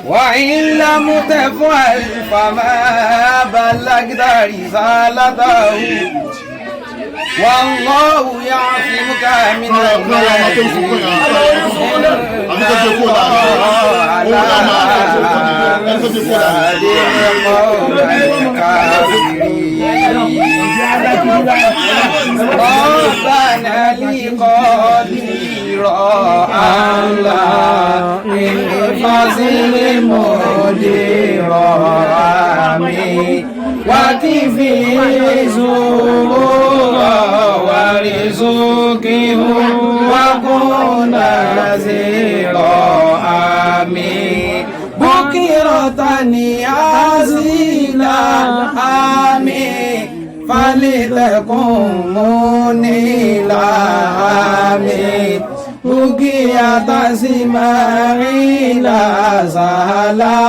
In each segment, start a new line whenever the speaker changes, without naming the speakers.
وإن لم تفعل فما بلغت رسالته والله يعصمك من الناس ربنا لي قديرا على فضل مديرا آمين وكفي زورا ورزقه وكن نذيرا آمين بكرة ياسيلا آمين فلتكن منيلا آمين بقية سماعيلا سهلا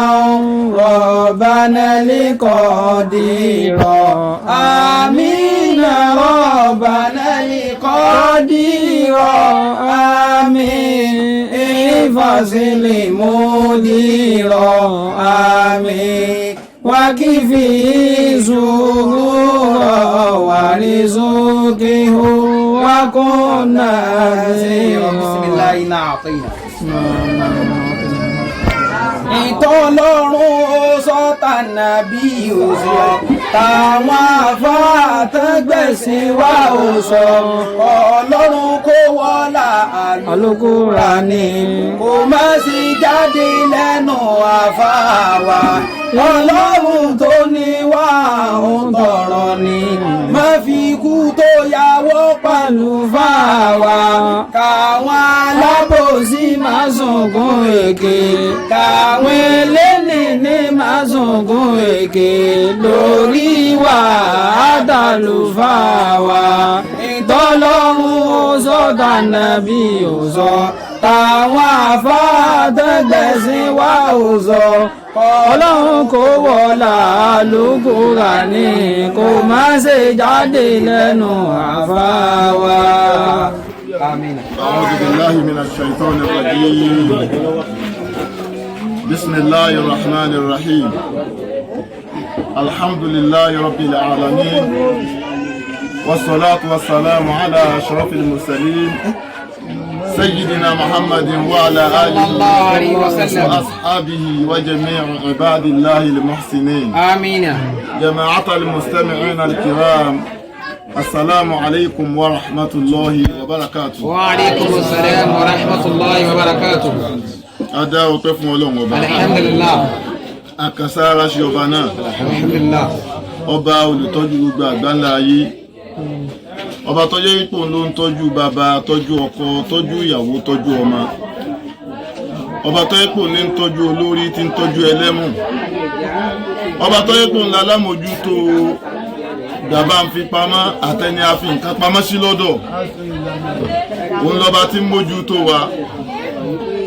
ربنا لقديرا آمين ربنا لقديرا آمين فصل مديرا آمين وكفي زورا ورزقه وكن نذيرا بسم الله إنا أعطينا ìtọ́lọ́run sọ́tà nàbí òsọ táwọn afáàtẹ́gbẹ̀sìn wá òsọ ọlọ́run kó wọ́lá Al-Qur'ani kó má sì jáde lẹ́nu àfáàwà ọlọ́run tó ní wá òun tọ̀rọ̀ ni má fi kú tó yàwó pẹ̀lú fáwà káwọn alábòsí má sunkún èké káwọn eléni ní má sunkún èké lórí wà àdàlùfáwà ìtọ́lọ́run sọ́tà nàbí òsọ táwọn afáàtẹ́gbẹ̀sìn wá òsọ ọlọ́run kò wọ́lá Al-Qur'ani kò má ṣe jáde lẹ́nu àfáwà. Àmín.
A'udhu billahi minash shaitanir rajim. Bismillahir rahmanir rahim. Alhamdulillahi rabbil alamin. Wassalatu wassalamu ala ashrafil mursalin. سيدنا محمد وعلى آله وأصحابه وجميع عباد الله المحسنين
آمين.
جماعة المستمعين الكرام السلام عليكم ورحمة الله وبركاته.
وعليكم السلام ورحمة الله وبركاته.
Adá ọpẹ́ fún Ọlọ́run ọba.
Alhamdulillah.
Àkànṣára ṣe ọba náà.
Alhamdulillah.
Ọba olùtọ́jú gbogbo àgbáńlá ayé. Ọba tó jẹ́ ipò ló ń tọ́jú bàbá, tọ́jú ọkọ, tọ́jú ìyàwó, tọ́jú ọmọ. Ọba tó jẹ́ ipò ní ń tọ́jú olórí, tí ń tọ́jú ẹlẹ́mù. Ọba tó jẹ́ ipò ńlá lámójútó dàbá ń fi pamọ́ àtẹni a fi nǹkan pamọ́ sí lọ́dọ̀. Òun lọ́ba tí ń mójútó wa.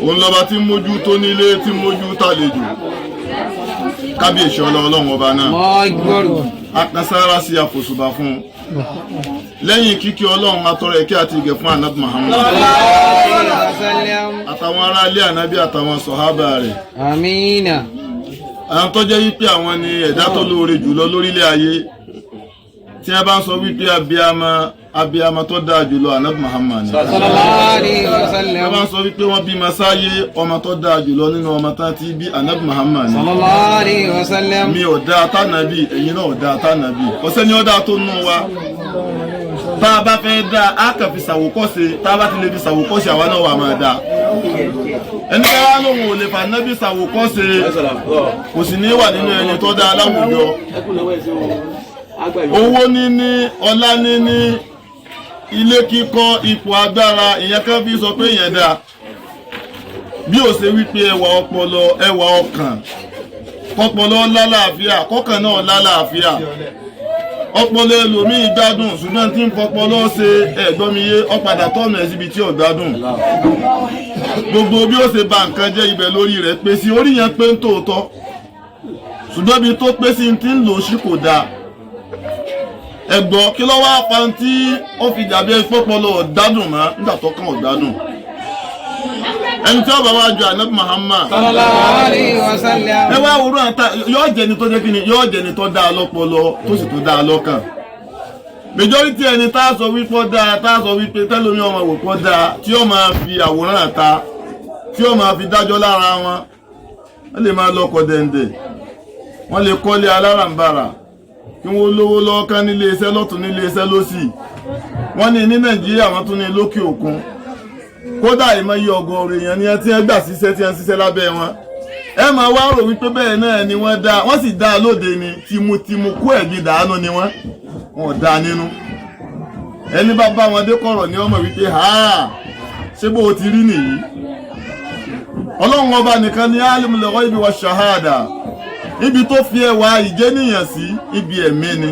Òun lọ́ba tí ń mójútó nílé, tí ń mójútó àlejò. Kábíyèsí Ọlọ́run ọba náà. Akànṣára sí àfòsùbà fún un. Lẹ́yìn kíkí Ọlọ́run atọrọ ìkẹ́ àti ìgẹ̀ fún Ànábì Muhammad àtàwọn ará ilé ànábì àtàwọn sọ̀hábà rẹ̀.
Àmín.
Àwọn tó jẹ́ wípé àwọn ni ẹ̀dá tó lóore jùlọ lórílẹ̀ ayé. Tí a bá ń sọ wípé abiyamọ tó dáa jùlọ Ànábì Muhammad ni.
Sallallahu alaihi wasallam.
Tí a bá ń sọ wípé wọ́n bímọ sáyé ọmọ tó dáa jùlọ nínú ọmọ tán tí bí Ànábì Muhammad ni.
Sallallahu alaihi wasallam.
Mi ò dáa tánàbì, ẹ̀yin náà ò dáa tánàbì. Ọ̀sẹ̀ ni ó dáa tó nù wa. Tá a bá fẹ́ dá a kàn fi ṣàwòkọ́ṣe, tá a bá ti lè fi ṣàwòkọ́ṣe àwa náà wà máa dá. Ẹni ká wá lóhun ò lè fà nábì ṣàwòkọ́ṣe kò sì ní wà nínú ẹni tó dá aláwùjọ. Owó níní, ọlá níní, ilé kíkọ́, ipò agbára, ìyẹn kan fi sọ pé ìyẹn dá. Bí ó ṣe wípé ẹwà ọpọlọ, ẹwà ọkàn, kọ́pọlọ lálàáfíà, kọ́kàn náà lálàáfíà. Ọpọlọ ẹlòmíì gbádùn ṣùgbọ́n tí ń fọpọlọ ṣe ẹ̀gbọ́miyé ọ̀padà tọ́nà ẹ̀ síbi tí ò gbádùn. Gbogbo bí ó ṣe ba nǹkan jẹ́ ibẹ̀ lórí rẹ̀ pé sí orí yẹn pé ń tòótọ́ ṣùgbọ́n bí tó pé sí ti ń lò sí kò dáa. Ẹ̀gbọ́ kí ló wá pa tí ó fi dàbí fọpọlọ ọ̀gbádùn mọ́ nígbà tó kàn ọ̀gbádùn. ẹni tí ó bá wá ju Ànábì Muhammad
sallallahu alaihi wasallam.
ẹ wá wúrọ̀ àtà yóò jẹni tó jẹ́ kíni yóò jẹni tó dáa lọ́pọlọ tó sì tó dáa lọ́kàn majority ẹni tá a sọ wípé ó dáa tá a sọ wípé tẹ́lómi ọmọ wò pọ̀ dáa tí ó máa fi àwòrán àta tí ó máa fi dájọ́ lára wọn wọ́n lè máa lọ́kọ̀ dẹ̀ǹdẹ̀ wọ́n lè kọ́lé alárànbarà kí wọ́n lówó lọ́ọ́kán nílé iṣẹ́ lọ́tún nílé iṣẹ́ lọ́sì wọ́n ní Nàìjíríà wọ́n tún ní lókè òkun kódà ìmọ̀ye ọgọ́rùn èèyàn ni ẹ ti ń gbà síṣẹ́ tí ẹ ń ṣiṣẹ́ lábẹ́ wọn ẹ máa wá rò wípé bẹ́ẹ̀ náà ni wọ́n sì dá lóde ni tìmùtìmù kú ẹ̀gbin dàánú ni wọ́n dá nínú ẹni bá bá wọn dé kọ̀rọ̀ ní ọmọ wípé ha ṣé bó o ti rí nìyí Ọlọ́run ọba nìkan ni alimul ghaibi wa shahada ibi tó fi ẹwà ìjẹ́nìyàn sí ibi ẹ̀mí ni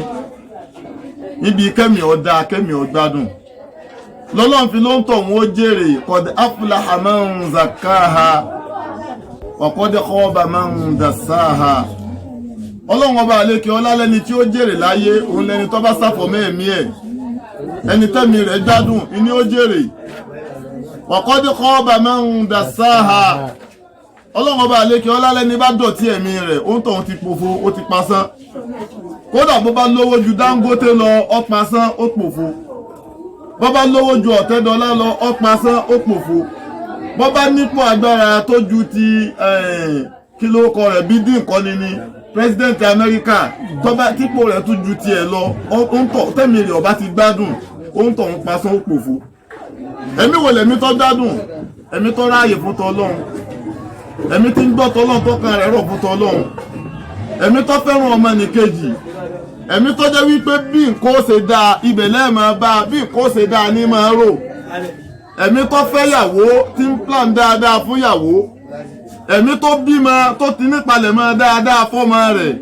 ibi kẹ́mi ọ̀dá kẹ́mi ọ̀gbádùn lọ́lọ́run fi ló ń tọ̀ wọ́n jèrè qad aflaha man zakkaha wa qad khaba man dassaha Ọlọ́run ọba àlékè ọlá lẹ́ni tí ó jèrè láyé òun lẹ́ni tó bá sáfọ̀mọ́ ẹ̀mí ẹ̀ ẹni tẹ́mi rẹ̀ gbádùn ni ó jèrè wa qad khaba man dassaha Ọlọ́run ọba àlékè ọlá lẹ́ni bá dọ̀tí ẹ̀mí rẹ̀ òun tọ̀hún ti pòfo ó ti pasán kódà bó bá lówó ju Dangote lọ ó pasán ó pòfo bó bá lówó ju Ọ̀tẹ́dọ́lá lọ ó pasán ó pòfo bó bá nípò agbára tó ju ti kí ló kọ rẹ̀ bí dín kọ́ni ni president America tó bá típò rẹ̀ tún ju tiẹ̀ lọ tẹ́mi rẹ̀ ọba ti gbádùn òun tọ̀hún pasán ó pòfo ẹ̀mí wo lẹ̀mí tó gbádùn ẹ̀mí tó ráàyè fún tọlọ́run ẹ̀mí tí ń gbọ́ tọlọ́run tó kan rẹ̀ rọ̀ fún tọlọ́run ẹ̀mí tó fẹ́ràn ọmọnìkejì ẹ̀mí tó jẹ́ wípé bí nǹkan ó ṣe dáa ibẹ̀ lẹ́ẹ̀máa bá bí nǹkan ó ṣe dáa ní máa rò ẹ̀mí tó fẹ́ yàwó tí ń plan dáadáa fún yàwó ẹ̀mí tó bímọ tó ti nípalẹ̀ mọ́ dáadáa fọ́mọ rẹ̀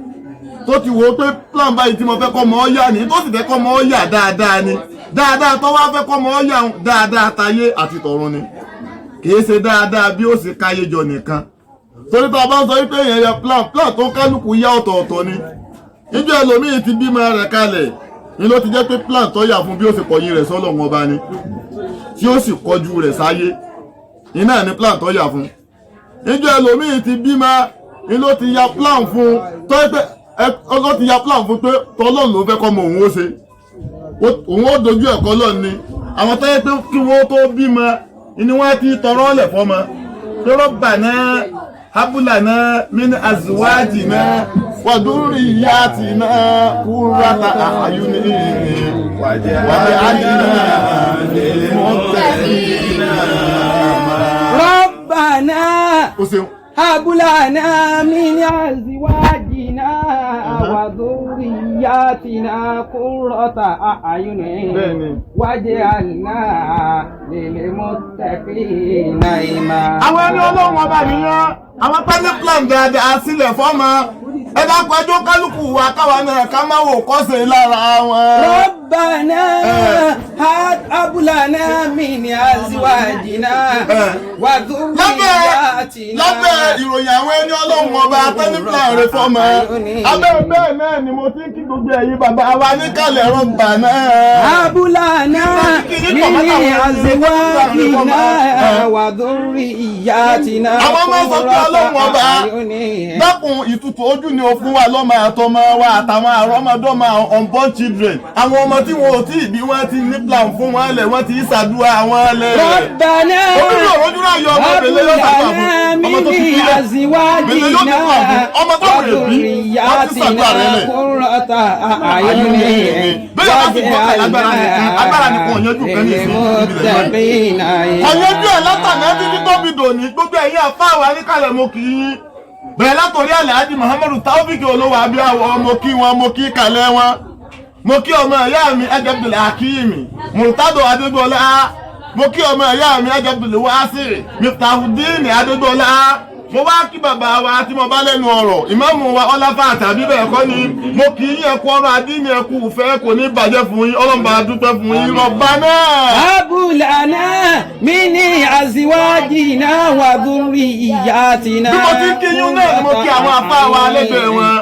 tó ti wò ó pé plan báyìí tí mo fẹ́ kọ́ mọ́ ọ́ yá ni tó sì fẹ́ kọ́ mọ́ ọ́ yá dáadáa ni dáadáa tó wá fẹ́ kọ́ mọ́ ọ́ yá dáadáa tayé àti tọ̀run ni kìí ṣe dáadáa bí ó sì káyé jọ nìkan torí tó a bá ń sọ wípé èèyàn yẹ plan tó kálukú yá ọ̀tọ̀ọ̀tọ̀ ni níjọ́ ẹlòmíì ti bímọ rẹ̀ kalẹ̀ ni ló ti jẹ́ pé plan tó yà fún bí ó sì kọ̀yìn rẹ̀ sọ́lọ̀ wọn bá ní tí ó sì kọjú rẹ̀ sáyé iná ní plan tó yà fún níjọ́ ẹlòmíì ti bímọ ni ló ti ya plan fún tó yẹ pé ló ti ya plan fún pé tọ́lọ́run ló fẹ́ kọ́ mọ òun ó ṣe òun ó dojú ẹ̀kọ́ lọ́ọ̀ ni àwọn tó yẹ pé kí wọ́n tó bímọ ni wọ́n ti tọrọ lẹ̀ fọ́mọ pé Rabbana habulana min azwajina wa dhurriyyatina qurrata a'yunin waj'alna lil muttaqina
Rabbana habulana min azwajina wa dhurriyyatina qurrata a'yunin waj'alna lil muttaqina imama.
Àwọn ẹni Ọlọ́run ọba nìyẹn àwọn tẹ́lẹ̀ plan dáadáa sílẹ̀ fọ́mọ ẹ dákun ẹjọ́ kálukú wa káwa náà ká má wò kọ́sẹ̀ lára wọn.
Rabbana habulana min azwajina wa dhurriyyatina.
lábẹ́ ìròyìn àwọn ẹni Ọlọ́run ọba tẹ́lẹ̀ plan rẹ̀ fọ́mọ abẹ́ bẹ́ẹ̀ náà ni mo ti ń kí gbogbo ẹ̀yin bàbá wa níkàlẹ̀ Rabbana
habulana min azwajina wa dhurriyyatina.
àwọn ọmọ sọ pé Ọlọ́run ọba dákun ìtutù ojú ni o fún wa lọ́mọ àtọmọ wa àtàwọn àrọ́mọdọ́mọ unborn children àwọn ọmọ tí wọn ò tí ì bí wọ́n ti ní plan fún wọn lẹ̀ wọ́n ti ṣàdúrà wọn lẹ̀.
Rabbana
ojúlọ ayọ̀ ọmọ bèlè yóò ṣàdúrà fún ọmọ tó ti fi lẹ̀ bèlè yóò ti fà fún ọmọ tó bèrè bí wọ́n ti ṣàdúrà rẹ̀ lẹ̀. bẹ́ẹ̀ bá ti gbọ́ agbára nìkan ọ̀yẹ́jú kan ní ìsìn ìbílẹ̀ ọ̀yẹ́jú ẹ̀ látàná títí tóbi dòní gbogbo ẹ̀yin àfáà níkàlẹ̀ mo kì í bẹ̀rẹ̀ látòrí Alhaji Muhammadu Taofik olówó abíyáwó mo kí wọn mo kí kalẹ̀ wọn mo kí ọmọ ìyá mi Abdul Hakim Murtado Adégbọlá mo kí ọmọ ìyá mi Abdul Wasir Miftahudeen Adégbọlá mo wá kí bàbá wa tí mo bá lẹ́nu ọ̀rọ̀ ìmáàmù wa Ọláfà tàbí bẹ́ẹ̀ kọ́ ni mo kì í ẹkú ọrọ̀ adínì ẹkú ìfẹ́ kò ní bàjẹ́ fún yín ọlọ́mọba dúpẹ́ fún yín Rabbana.
habulana min azwajina wa dhurriyyatina.
bí mo ti ń kí yín náà ni mo kí àwọn àfáà wa lẹ́gbẹ̀ẹ́ wọn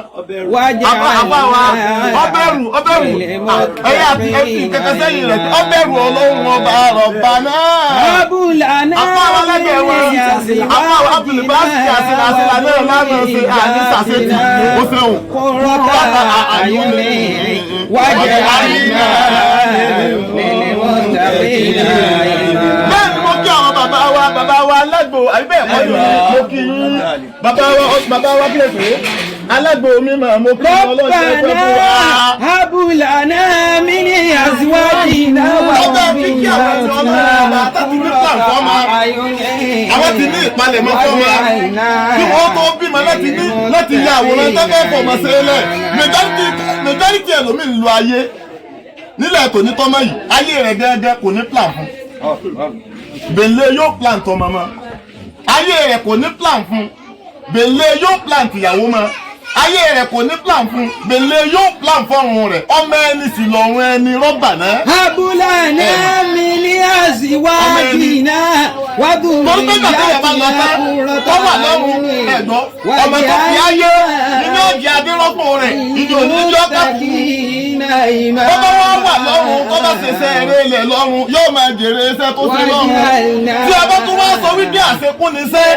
ọbẹ̀rù ẹ̀yà àti ẹ̀sìn kẹ̀kẹ́ sẹ́yìn rẹ̀ ọbẹ̀rù ọlọ́run ọba rọ̀bà náà. Àfa wa lẹ́gbẹ̀ẹ́ wa àfa wa abdulbasi àṣìlá náà lánàá ṣe àníṣàṣetì ó ṣeun. Kúrọ́tà àyùnì wájà àyìnà lẹ́lẹ́ wọ́n dàbí náà. Bẹ́ẹ̀ ni mo kí àwọn bàbá wa alágbò àbí ẹ̀kọ́ yìí mo kí yín bàbá wa kílẹ̀ pé alágbò mi mà mo kí ọlọ́jọ́ ẹgbẹ́ fún wa.
Abúlànà mi ní àṣìwájì náà wà ní
àwọn ti ní ìpalẹ̀mọ́ fún wa kí wọ́n tó bímọ láti ya àwòrán tẹ́fẹ́ fọmọ sílẹ̀ majority ẹlòmíì ń lo ayé nílẹ̀ tó ní tọ́mọ yìí ayé rẹ̀ gẹ́gẹ́ kò ní plan fún bèlè yóò plan tọmọ mọ́ ayé rẹ̀ kò ní plan fún bèlè yóò plan tìyàwó mọ́ ayé rẹ̀ kò ní plan fún bèlè yóò plan fọ́run rẹ̀ ọmọ ẹni sì lọ́run ẹni rọ́bà náà.
Abúlànà mi ní àṣìwájì náà wádùn ìyá
tó wà lọ́rùn ẹ̀gbọ́n ọmọ tó fi ayé nínú ọ̀jì adérọ́pò rẹ̀ ìjọ oníjọ́ kẹ́kù. Bọ́bá wọn wà lọ́rùn tó bá ṣẹṣẹ́ eré ilẹ̀ lọ́rùn yóò máa jèrè iṣẹ́ tó ṣe lọ́rùn. Tí a bá tún wá sọ wípé àṣekún ni iṣẹ́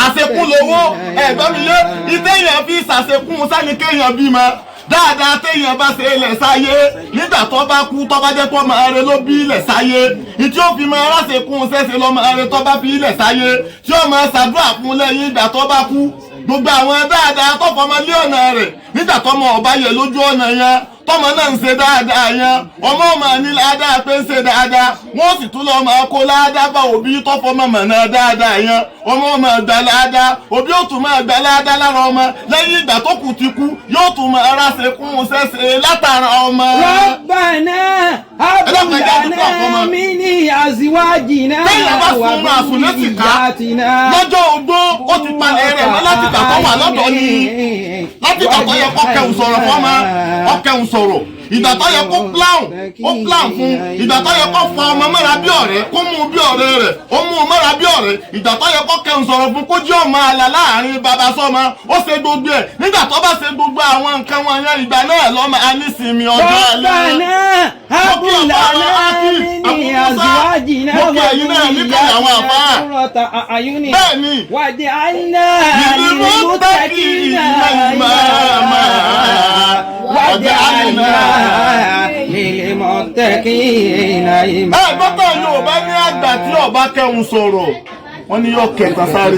àṣekún lówó ẹ̀gbọ́n mi yé ìtẹ̀yàn fi ṣàṣekún sáníkéyàn bímọ dáadáa téèyàn bá ṣe ilẹ̀ sáyé nígbà tó bá kú tó bá jẹ́ tó máa rẹ ló bí ilẹ̀ sáyé ìtí ó fi máa ráṣekún ṣẹ́ṣe lọ́ máa rẹ tó bá fi ilẹ̀ sáyé tí ó máa ṣàdúrà fún lẹ́yìn ìgbà tó bá kú gbogbo àwọn dáadáa tó fọmọ lé ọ̀nà rẹ̀ nígbà tó mọ ọba yẹ lójú ọ̀nà yẹn tọmọ náà ń ṣe dáadáa yẹn ọmọ ọmọ ní ládàá pé ń ṣe dáadáa wọn sì tún lọ máa kó ládàá bá òbí tó fọmọ mọ náà dáadáa yẹn ọmọ ọmọ gbà ládàá òbí ó tún máa gbà ládàá lára ọmọ lẹ́yìn ìgbà tó kù ti kú yóò tún máa ráṣẹ kún ṣẹṣẹ látara ọmọ.
Rabbana Abúlànà mi ní àṣìwájì náà wà fún ìyàtìná.
Lọ́jọ́ ogbó ó ti palẹ̀ rẹ̀ mọ́ láti gbà tó wà lọ́dọ̀ ni láti gbà tó yẹ kó kẹ̀hùn sọ̀rọ̀ fọ́mọ ọkẹ̀hùn sọ̀rọ̀ ìgbà tó yẹ kó plan fún ìgbà tó yẹ kó fa ọmọ mọ́ra bí ọ̀rẹ́ kó mú bí ọ̀rẹ́ rẹ̀ ó mú mọ́ra bí ọ̀rẹ́ ìgbà tó yẹ kó kẹ̀hùn sọ̀rọ̀ fún kó jẹ́ ọmọ àlà láàrin bàbá sọ́mọ ó ṣe gbogbo ẹ̀ nígbà tó bá ṣe gbogbo àwọn nǹkan wọn yẹn ìgbà náà lọ́mọ anísìnmi ọjọ́ alẹ́.
Abúlànà mi ní àṣìwájì náà wà ní
bẹ́ẹ̀ni
wàjẹ́ àìná nínú tẹ́kì ìmáàmà wàjẹ́ àìná nínú tẹ́kì ìmáàmà.
Bọ́tà Yorùbá ní àgbà tí ọba kẹhùn sọ̀rọ̀ wọ́n ní yóò kẹta sáré.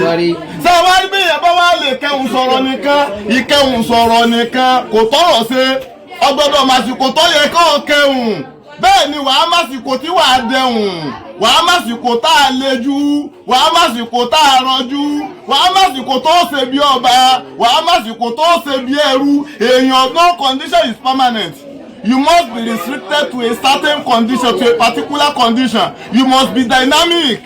Ṣé wá rí bí ìyẹn bá wá lè kẹhùn sọ̀rọ̀ nìkan ìkẹhùn sọ̀rọ̀ nìkan kò tọrọ ṣe ọgbọ́dọ̀ màsìkò tó yẹ kó kẹhùn bẹ́ẹ̀ ni wàá màsìkò tí wàá dẹ̀hùn wàá màsìkò tá a lejú wàá màsìkò tá a rọjú wàá màsìkò tó ṣe bí ọba wàá màsìkò tó ṣe bí ẹrú èèyàn no condition is permanent. You must be restricted to a certain condition, to a particular condition. You must be dynamic.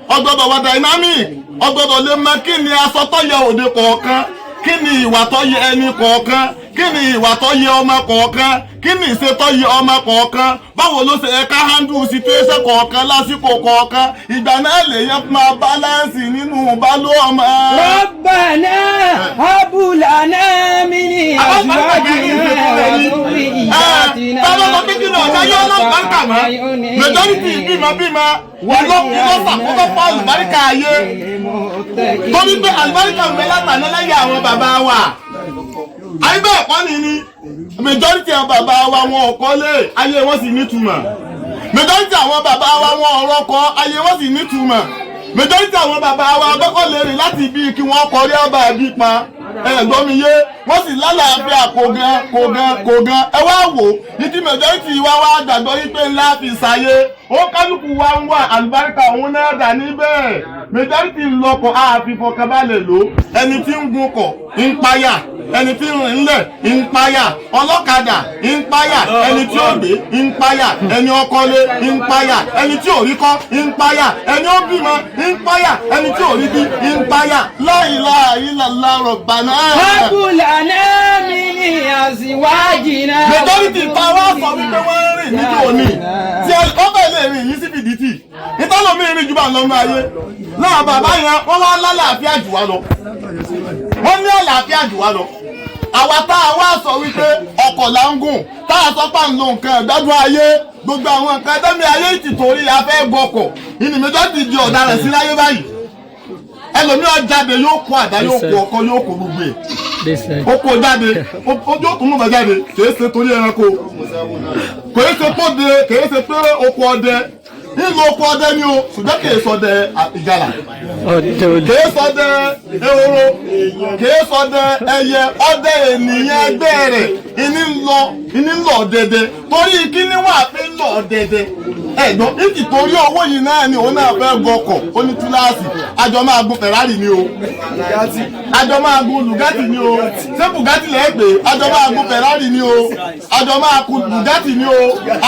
Ọgbọ́dọ̀ wà dynamic. Ọgbọ́dọ̀ lè mọ kí ni aṣọ tó yẹ òde kọ̀ọ̀kan, kí ni ìwà tó yẹ ẹni kọ̀ọ̀kan, kí ni ìwà tó yẹ ọmọ kọ̀ọ̀kan, kí ni ìṣe tó yẹ ọmọ kọ̀ọ̀kan, báwo ló ṣe ẹ̀ka handle situation kọ̀ọ̀kan lásìkò kọ̀ọ̀kan, ìgbà náà lè yẹ máa balance nínú ìbálò ọmọ.
Rabbana Abúlànà mi ní àṣìwájì náà wà lórí ìyàtìná.
Báwo lọ bí kí ni ọ̀gá yóò lọ bàǹkà mọ́? Majority bímọ ìlọ́sàkóso fún àlùbáríkà ayé. Torí pé àlùbáríkà ń bẹ látàná lẹ́yìn àwọn bàbá wa. Ayé bẹ́ẹ̀ kọ́ ni majority àwọn bàbá wa wọn ò kọ́lé ayé wọn sì nítumọ̀. Majority àwọn bàbá wa wọn ò rọ́kọ ayé wọn sì nítumọ̀. Majority àwọn bàbá wa gbọ́kọ̀ lè rìn láti ibi kí wọ́n kọrí ọba ẹbí pa ẹ̀gbọ́n mi yé wọ́n sì lálàáfíà kò gan ẹ wá wò ní tí majority wa wá gbàgbọ́ wípé ńlá fi ṣàyé ó kálukú wa ń wà àlùbáríkà òun náà dà níbẹ̀ majority ń lọkọ̀ àfifọ̀kànbalẹ̀ lò ẹni tí ń gun kọ̀ ń payà ẹni tí ń rìn lẹ̀ ń payà ọlọ́kadà ń payà ẹni tí ó gbé ń payà ẹni ọkọlé ń payà ẹni tí ò rí kọ́ ń payà ẹni ó bímọ ń payà ẹni tí ò rí bí ń payà la ilaha illallah rabbana.
Abúlànà mi ní àṣìwájì náà.
majority ta wá sọ wípé wọ́n ń rìn níjó òní tí ó bẹ̀ lè rìn yìí sí fìdítì ìtọ́lọ́mí rìn jù bá lọ́nà ayé náà bàbá yẹn wọ́n wá lálàáfíà jù wá lọ wọ́n ní àlàáfíà jù wá lọ àwa tá a wá sọ wípé ọkọ̀ là ń gùn tá a sọ pé à ń lo nǹkan ìgbádùn ayé gbogbo àwọn nǹkan ẹ̀dẹ́mi ayé ti torí afẹ́ gbọ́kọ̀ ìnìmẹ́jọ́ ti di ọ̀daràn sí láyé báyìí ẹlòmíràn jáde yóò kó àdá yóò kó ọkọ yóò kó gbogbo ẹ̀ ó kó jáde ojú òtún mú bẹ jáde kìí ṣe torí ẹranko kìí ṣe tó de kìí ṣe pé oko ọdẹ nínú oko ọdẹ ni o ṣùgbọ́n kìí ṣọdẹ ìgalà kìí ṣọdẹ ehoro kìí ṣọdẹ ẹyẹ ọdẹ ènìyàn ẹgbẹ́ rẹ̀ ìní ń lọ dẹdẹ torí kíní wà fi ń lọ dẹdẹ ẹ̀gbọ́n ìtì torí owó yìí náà ni òun náà fẹ́ gọkọ̀ ó ní túláàsì àjọ máa gun Ferrari ni o àjọ máa gun Bugatti ni o ṣé Bugatti lẹ́ẹ̀ pé àjọ máa gun Ferrari ni o àjọ máa gun Bugatti ni o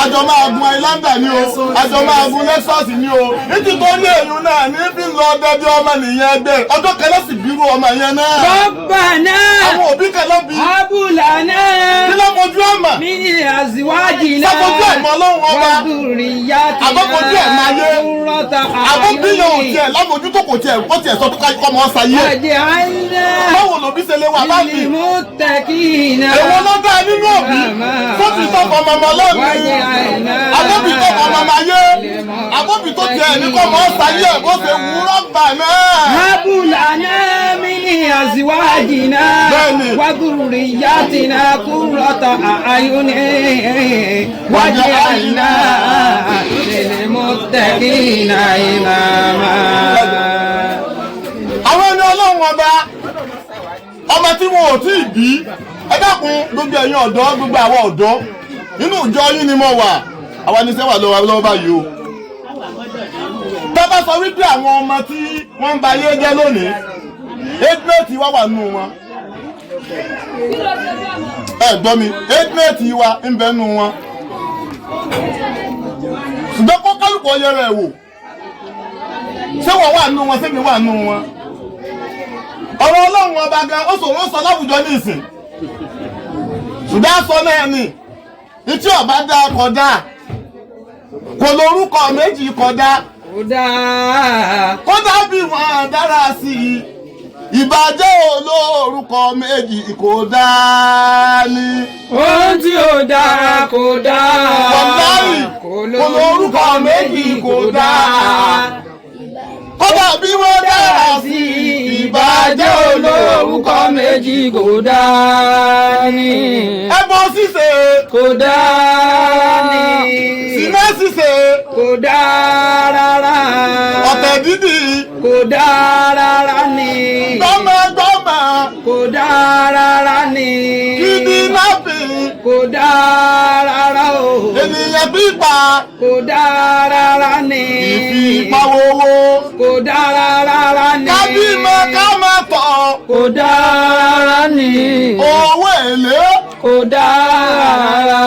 àjọ máa gun Highlander ni o àjọ máa gun Lexus ni o ìtì torí èyí náà ní fi ń lọ dẹbi ọmọ nìyẹn ẹgbẹ́ ọjọ́ kẹlẹ́ sì bírú ọmọ yẹn náà.
bọ́bà náà
àwọn òbí kẹlẹ́ bí.
abúlà náà.
kí ló mojú ọmọ.
mi ni àzíwájì náà.
sọ́kòjú ẹ̀mọ́ ọlọ́run ọba.
wàdúrìyá ti náà.
àbọ̀kòjú ẹ̀ máa yé. àbọ̀bíyàn ò tiẹ̀ lámójútó kò tiẹ̀ ó tiẹ̀ sọ fún kọ́ mọ́ sáyé.
ọ̀dẹ̀ àìná.
báwo lòbí ṣe lè wà bá mi.
ìlú tẹ̀kínà.
èwo ló dá nínú òbí. fọ́tì tọkọ mọ̀mọ́ lónìí. àbọ̀bí tọkọ mọ̀mọ́ yé. àbọ̀bí tó tiẹ̀ ní kọ́ mọ́ sáyé bó ṣe wúrọ̀ bà náà.
abúlà náà mi ni àzíwájì náà. wàdúrìyá ti náà kúrọ̀tà àyùn wájú àìná lèlè mọ́tẹ́kínà ìmàmà.
àwọn ẹni ọlọ́run ọba tí wọn ò tí ì bí ẹ dákun gbogbo ẹ̀yin ọ̀dọ́ gbogbo àwọn ọ̀dọ́ nínú ìjọ yín ni mo wà àwa ní sẹ́wà lọ́wọ́ báyìí o. tọ́ba sọ wípé àwọn ọmọ tí wọ́n ń ba ayé jẹ́ lónìí égbèètì wà nù wọn. ẹ gbọ́ mi égbèètì wa ń bẹ nù wọn. ṣùgbọ́n kó kálukú ọyẹ rẹ̀ wò ṣé wọ́n wà nù wọn ṣébi wà nù wọn. ọ̀rọ̀ ọlọ́run ọba gan ó sọ̀rọ̀ ó sọ láwùjọ ní ìsìn ṣùgbọ́n sọ náà ni ìtí ọba dá kódà kò lórúkọ méjì kódà kódà bí wọn dára sí i ìbàjẹ́ olórúkọ méjì kò dáa ni.
ohun tí ó dára kò dáa.
wàláhì kò lórúkọ méjì kò dáa. kódà bí wọ́n dára sí i ìbàjẹ́ olórúkọ méjì kò dáa ni. ẹbọ ṣíṣe
kò dáa ni.
sìná ṣíṣe
kò dáa rárá.
ọ̀tẹ̀ dídì
kò dáa rárá ni.
gbọ́mọgbọ́mọ
kò dáa rárá ni.
kidnapping
kò dáa rárá o.
ènìyàn pípa
kò dáa rárá ni.
ìfipáwowó
kò dáa rárá ni.
kábímọ ká má tọ̀
kò dáa rárá ni.
owó èlé
kò dáa rárá.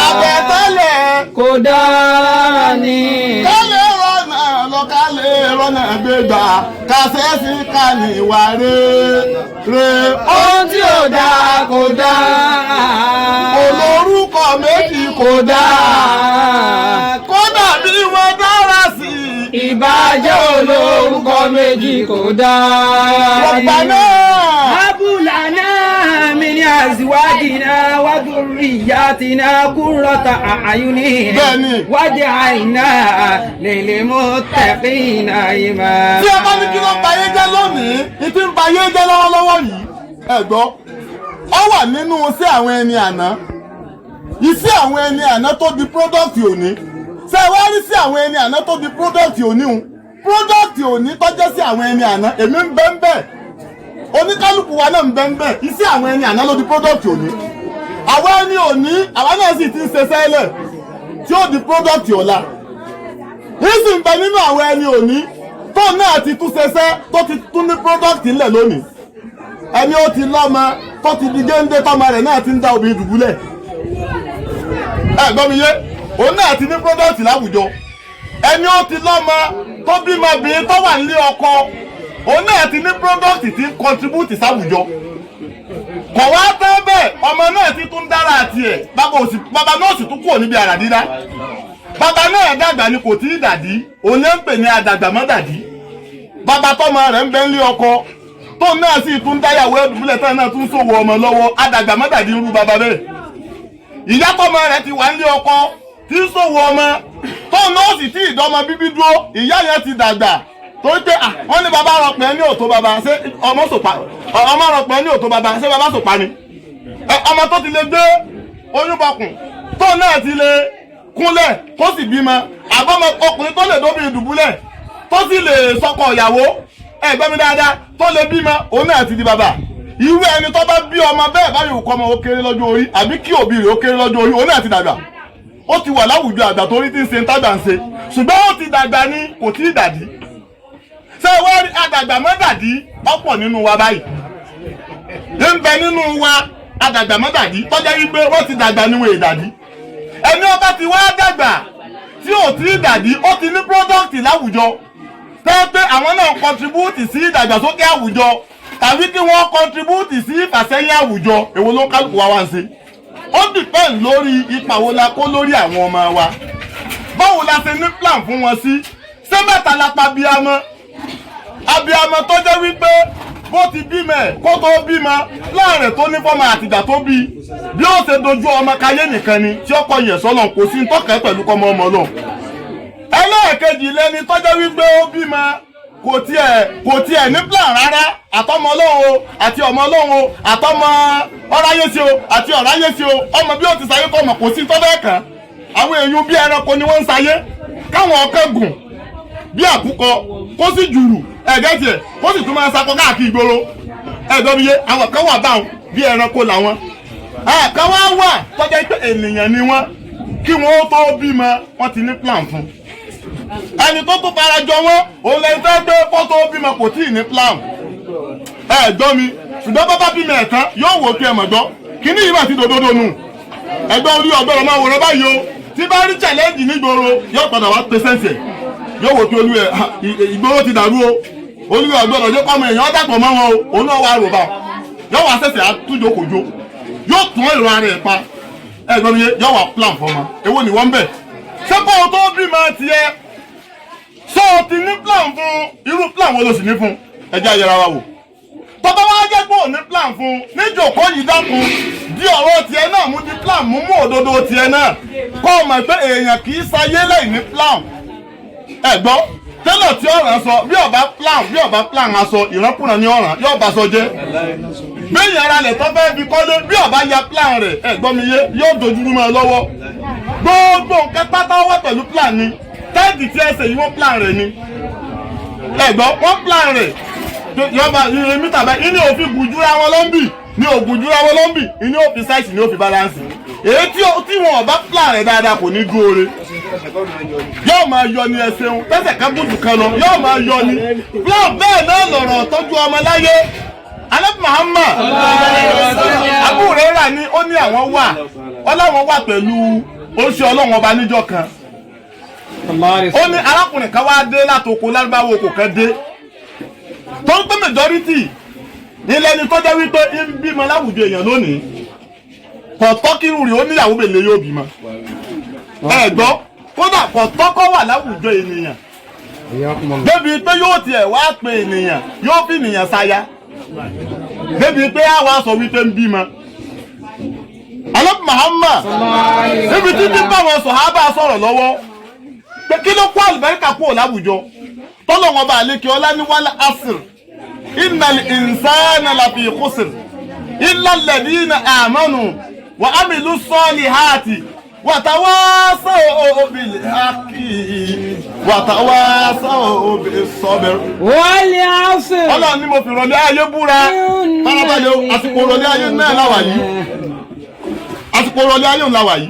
àbẹ̀tẹ́lẹ̀
kò dáa rárá ni.
kálẹ̀ rọ̀nà lọ kálẹ̀ rọ̀nà gbégbá kásẹ̀sì ká ní ìwà rere.
ohun tí ò dáa kò dáa.
olórúkọ méjì kò dáa. kódà bí wọ́n dára sí i.
ìbàjẹ́ olórúkọ méjì kò dáa.
ọ̀pá náà.
abúlà náà mi ní àzíwájìnà wàdúrìyàtìnà kúrọ̀tà àyùní.
bẹ́ẹ̀ni.
wájú àìná lèlè mọ́tẹ́kínà ìmàmà.
tí a bá ní kí ló ń ba ayé jẹ́ lónìí ìtì ń ba ayé jẹ́ lọ́wọ́lọ́wọ́ yìí ẹ gbọ́ ọ wà nínú iṣẹ́ àwọn ẹni àná iṣẹ́ àwọn ẹni àná tó di product òní ṣé wá rí sí àwọn ẹni àná tó di product òní un product òní tọ́jẹ́ sí àwọn ẹni àná èmi ń bẹ́ ń bẹ́ oníkálukú wa náà ń bẹ́ ń bẹ́ iṣẹ́ àwọn ẹni àná ló di product òní àwọn ẹni òní àwa náà sì ti ń ṣe sẹ́lẹ̀ tí ó di product ọ̀la ìsìn ń bẹ nínú àwọn ẹni òní tó náà ti tún ṣẹṣẹ́ tó ti tún ní product ńlẹ̀ lónìí ẹni ó ti lọ́mọ tó ti di géńdé tọ́mọ rẹ̀ náà ti ń dá obìnrin dùbúlẹ̀ ẹ gbọ́ mi yé òun náà ti ní product láwùjọ ẹni ó ti lọ́mọ tó bímọ obìnrin tó wà nílé ọkọ òun náà ti ní product tí ń contribute sáwùjọ kọ̀ wá tẹ́ bẹ́ẹ̀ ọmọ náà ti tún dára àti ẹ̀ bàbá náà sì tún kúrò níbi àrà dídá bàbá náà dàgbà ni kò tí ì dàdí òun lè ń pè ní àdàgbà mọ́ dàdí bàbá tọ́mọ rẹ̀ ń bẹ nílé ọkọ tó náà sì tún dáyàwó ẹ̀dùnmúlẹ̀ tán náà tún ṣòwò ọmọ lọ́wọ́ adàgbà mọ́dàdí ń rú bàbá bẹ́ẹ̀. ìyá tọmọ rẹ̀ ti wà nílé ọkọ tí ń ṣòwò ọmọ tó náà sì tí ìdọ́mọ bíbí dúró ìyá yẹn ti dàgbà torí pé wọ́n ní bàbá rọpẹ́ ní òtó bàbá ṣé ọmọ rọpẹ́ ní òtó bàbá ṣé bàbá sòpá ni ọmọ tó ti lè gbé oyún bọkùn tó náà ti lè kúnlẹ̀ tó sì bímọ àbọ̀mọ ọkùnrin tó lè dóbi ìdùbúlẹ̀ tó sì lè sọkọ ìyàwó ẹgbẹ́ mi dáadáa tó lè bímọ òun náà ti di bàbá irú ẹni tó bá bí ọmọ bẹ́ẹ̀ báyìí òkú ọmọ ó kéré lọ́jọ́ orí àbí kí òbí rẹ̀ ó kéré lọ́jọ́ orí òun náà ti dàgbà ó ti wà láwùjọ àgbà torí tí ń ṣe ń tágbà ń ṣe ṣùgbọ́n ó ti dàgbà ní kò tí ì dàdí ṣé wọ́n rí àdàgbà mọ́ dàdí ọ̀pọ̀ nínú wa báyìí ń bẹ nínú wa àdàgbà mọ́ dàdí tọ́jà wípé wọ́n ti dàgbà níwọ̀n èdàdí ẹni ọba ti wá dàgbà tí ò tí ì dàdí ó ti ní pírọ́dọ̀tì láwùjọ tẹ́ pé àwọn náà kọntribúùtì sí ìdàgbàsókè àwùjọ tàbí kí wọ́n kọntribúùtì sí ìfàsẹ́yìn àwùjọ èwo ló ń kálukú wa wá ń ṣe ó dìpẹ́ǹd lórí ipa wo la kó lórí àwọn ọmọ wa báwo la ṣe ní plan fún wọn sí ṣé mẹ́ta la pa abiyamọ tó jẹ́ wípé bó ti bímọ ẹ̀ kó tó bímọ láàrẹ̀ tó ní fọ́mọ àtìgbà tó bí ó ṣe dojú ọmọ káyé nìkan ni tí ọkọ yẹ̀ sọ́nà kò sí ń tọ́kẹ́ pẹ̀lú kọ́mọ ọmọ náà ẹlẹ́ẹ̀kejì lẹni tó jẹ́ wípé ó bímọ kò tiẹ̀ ní plan rárá àtọmọ ọlọ́run o àti ọmọ ọlọ́run o àtọmọ ọ̀ráyé sí o àti ọ̀ráyé sí o ọmọ bí ó ti sáyé kọ́ ọmọ kò sí tọ́bẹ̀ kan àwọn èèyàn bí ẹranko ni wọ́n ń sáyé káwọn ọkọ̀ gùn bí àkúkọ kó sì jùrù ẹ̀gẹ́ tiẹ̀ kó sì tún máa sakọ káàkiri ìgboro ẹ̀dọ́bíyé àwọn kan wà báwọn bí ẹranko làwọn àkàn wá wà tọ́jọ́ pé ènìyàn ni wọ́n kí wọ́n tó bímọ wọ́n ti ní plan fún ẹni tó tún fara jọ wọn òun lẹ́yìn tó gbé fọ́tò bímọ kò tí ì ní plan ẹ̀gbọ́n mi ṣùgbọ́n bàbá bímọ ẹ̀tàn yóò wò pé ẹ̀mọ̀ gbọ́ kíní yìí bá ti dòdòdò nù ẹgbẹ́ orí ọ̀gbọ́n máa wòrán báyìí o tí bá rí challenge nígboro yóò padà wá pé sẹ́ǹsì yóò wò pé olú ẹ̀ ìgboro ti dàrú o olú ọ̀gbọ́n ọ̀jọ́ kọ́mọ èèyàn dàpọ̀ mọ́ wọn o òun náà wà rò bá yóò wá sẹ̀sẹ̀ àtúnjókòjó yóò tún ìrọ̀ ara ẹ̀ pa ẹ̀gbọ́n mi yóò wá plan fọmọ èwo ni wọ́n bẹ̀ ṣé kó o tó bímọ tiẹ̀ so ti ní plan fún irú plan wo ló sì ní fún ẹjẹ́ ayẹra wa wò tọ́tọ́ wá jẹ́ pé ò ní plan fún níjòkó yìí dákun di ọ̀rọ̀ tiẹ̀ náà mú di plan mú òdodo tiẹ̀ náà kọ́ ọ mọ̀ pé èèyàn kì í sayé lẹ́yìn ní plan ẹ̀gbọ́n tẹ́lọ̀ tí ọ̀ràn sọ bí ọba plan aṣọ ìrọ́kùnrin ní ọ̀ràn yóò bá sọ jẹ́ bẹ́ẹ̀ni ara rẹ̀ tó fẹ́ fi kọ́lé bí ọba ya plan rẹ̀ ẹ̀gbọ́n mi yé yóò dojúrú mọ́ ẹ lọ́wọ́ gbogbo nǹkan pátá wá pẹ̀lú plan ni tẹ́ẹ̀dì tí ẹsẹ̀ yìí wọ́n plan rẹ̀ ni ẹ̀gbọ́n wọ́n plan rẹ̀ yọba irin mítà bẹ́ẹ̀ ìní òfin gùjúra wọn lọ́nbì ní ògùjúra wọn lọ́nbì ìní òfin sáìsì ní òfin balance èyí tí wọn ọba plan rẹ̀ dáadáa kò ní dúore yóò máa yọ ní ẹsẹ̀ wọn tẹ́sẹ̀ kan bùtù kan lọ yóò máa yọ ní plan bẹ́ẹ̀ náà lọ̀rọ̀ tọ́jú ọmọ láyé alẹ́ Muhammad Abu Hurairah ni ó ní àwọn wà ọlọ́wọ́n wà pẹ̀lú oṣù ọlọ́wọ́n ọba níjọ́ kan ó ní arákùnrin kan wá dé látòkò lárúbáwò kò kan dé tó ń pé majority ilẹ̀ ni tọ́jọ́ wípé ń bímọ láwùjọ èèyàn lónìí kọ̀tọ́kírù rẹ̀ ó níyàwó bèlè yóò bímọ ẹ̀gbọ́n kódà kọ̀tọ́kọ́ wà láwùjọ ènìyàn débi pé yóò tiẹ̀ wá pe ènìyàn yóò fi ènìyàn sáyà débi pé àwa sọ wípé ń bímọ alẹ́ Muhammad níbi títí báwọn sọ̀hábà sọ̀rọ̀ lọ́wọ́ pé kí ló kó àlùbáríkà kúrò láwùjọ tọ́lọ̀wọ́n bá lékè ọlá ní wal asr innal insana lafi khusr illa alladhina amanu wa amilu salihati wa tawasaw bil haqqi wa tawasaw bis sabr
wal asr
Ọlọ́run ni mo fi rọ̀lẹ́ ayé búra farabalẹ̀ àsìkò rọ̀lẹ́ ayé náà láwà yìí àsìkò rọ̀lẹ́ ayé ńlá wà yìí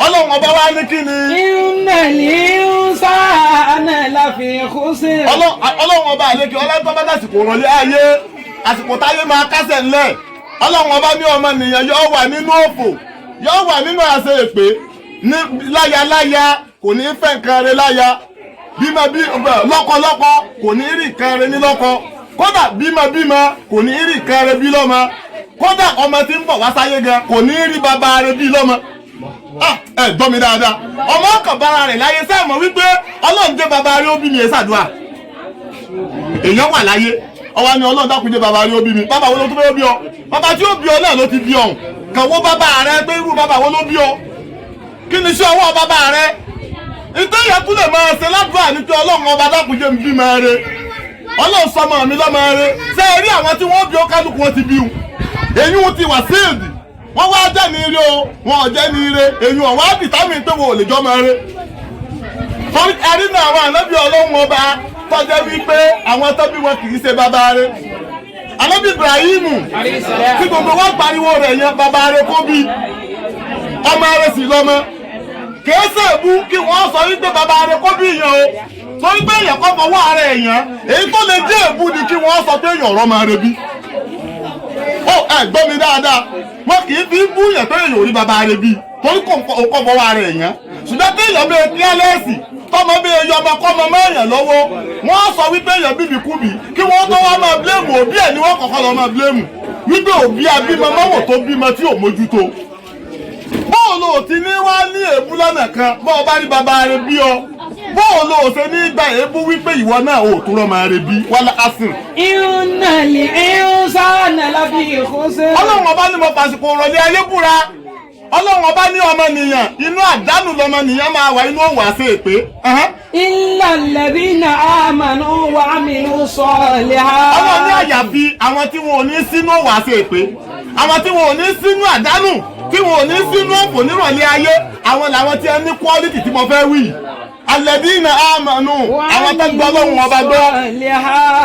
Ọlọ́run ọba wa ní kí ni.
innal insana lafi khusr.
Ọlọ́run ọba àlékè ọlọ́tọ́ bá dàsìkò rọ̀lẹ́ ayé àsìkò táyé máa kásẹ̀ ńlẹ̀ Ọlọ́run ọba ní ọmọ nìyẹn yóò wà nínú òfò yóò wà nínú àṣẹ èpè ní láyaláya kò ní fẹ́ nǹkan rẹ̀ láya bímọ lọ́kọlọ́kọ kò ní rí nǹkan rẹ̀ ní lọ́kọ kódà bímọ kò ní rí nǹkan rẹ̀ bí lọ́mọ kódà ọmọ tí ń bọ̀ wá sáyé gan kò ní rí bàbá rẹ̀ bí lọ́mọ. Ẹ gbọ́ mi dáadáa ọmọ ọkàn bára rẹ̀ láyé sẹ́ẹ̀mọ̀ wípé Ọlọ́run jẹ́ bàbá rẹ̀ ó bí mi ẹ̀ ṣàdúrà èèyàn wà láyé ọwọ́ ni Ọlọ́run dákun jẹ́ bàbá rí ó bí mi bàbá wo ló tún fẹ́ bí ọ bàbá tí ó bí ọ náà ló ti bí ọ̀hún kàwọ́ bàbá rẹ pé irú bàbá wo ló bí ọ kí ni sí ọwọ́ bàbá rẹ ìtẹ́yẹ tún lè máa ṣe ládùúgbà ní pé Ọlọ́run ọba dákun jẹ́ bí máa re Ọlọ́run sọmọ mi lọ́mọ re ṣé ẹ rí àwọn tí wọ́n bí ó kálukú wọn ti bí wọn èyí wọn ti wà síìdì wọ́n wá jẹ́ ní ire o wọn ò jẹ́ ní ire èyí wọn wá dìtámì pé wọn ò lè jọ́ máa re ẹ̀rí náà àwọn ànábì Ọlọ́run ọba tọ́jẹ́ wípé àwọn tó bí wọn kì í ṣe bàbá rẹ̀ ànábì Ibrahimu tí gbogbo wọn pariwo rẹ̀ yẹn bàbá rẹ̀ kó bí ọmọ rẹ̀ sì lọ́mọ kìí ṣèbú kí wọ́n sọ wípé bàbá rẹ̀ kó bí yẹn o torí pé èèyàn kọ́ fọwọ́ ara èèyàn èyí tó lè jẹ́ èbú ni kí wọ́n sọ pé èèyàn ọ̀rọ̀ máa rẹ̀ bí ó gbọ́ mi dáadáa wọn kì í fi bú yẹn tó èèyàn ò rí bàbá rẹ̀ bí torí kò kọ́ fọwọ́ ara èèyàn ṣùgbọ́n tí èèyàn bẹ́ẹ̀ kí á lẹ́sì tọmọ bí eyọ ọmọ kọmọ mẹ́yàn lọ́wọ́ wọ́n sọ wípé èèyàn bíbí kúbi kí wọ́n tó wá máa bílẹ̀mù òbí ẹ̀ ni wọ́n kọ́kọ́ lọ máa bílẹ̀mù wípé òbí abímọ mọ́wọ́ tó bímọ tí ò mójútó bóòlù ò ti ní wá ní èébú lọ́nà kan bọ́ọ̀ bá rí bàbá rẹ bí ọ bóòlù ò ṣe ní gba èébú wípé ìwọ náà ò tó rọ́ máa rẹ bí wálá asìn.
ìrùnàlì ìrùnsánà lábí ìkóṣe. Ọlọ́run ọba ní mo fàṣìkò rọ̀lẹ́ ayé búra Ọlọ́run ọba ní ọmọnìyàn inú àdánù lọmọnìyàn máa wà inú òwò àṣẹ èpè. illal ladhina amanu wa amilu salihat.
Ọlọ́run ní àyàfi àwọn tí wọn ò ní sínú òwò àṣẹ èpè àwọn tí wọn ò ní sínú àdánù tí wọn ò ní sínú òfò nírọ̀lẹ́ ayé àwọn làwọn tí ẹ ní quality tí mo fẹ́ wí. alladhina amanu àwọn tó gbọ́ Ọlọ́run ọba gbọ́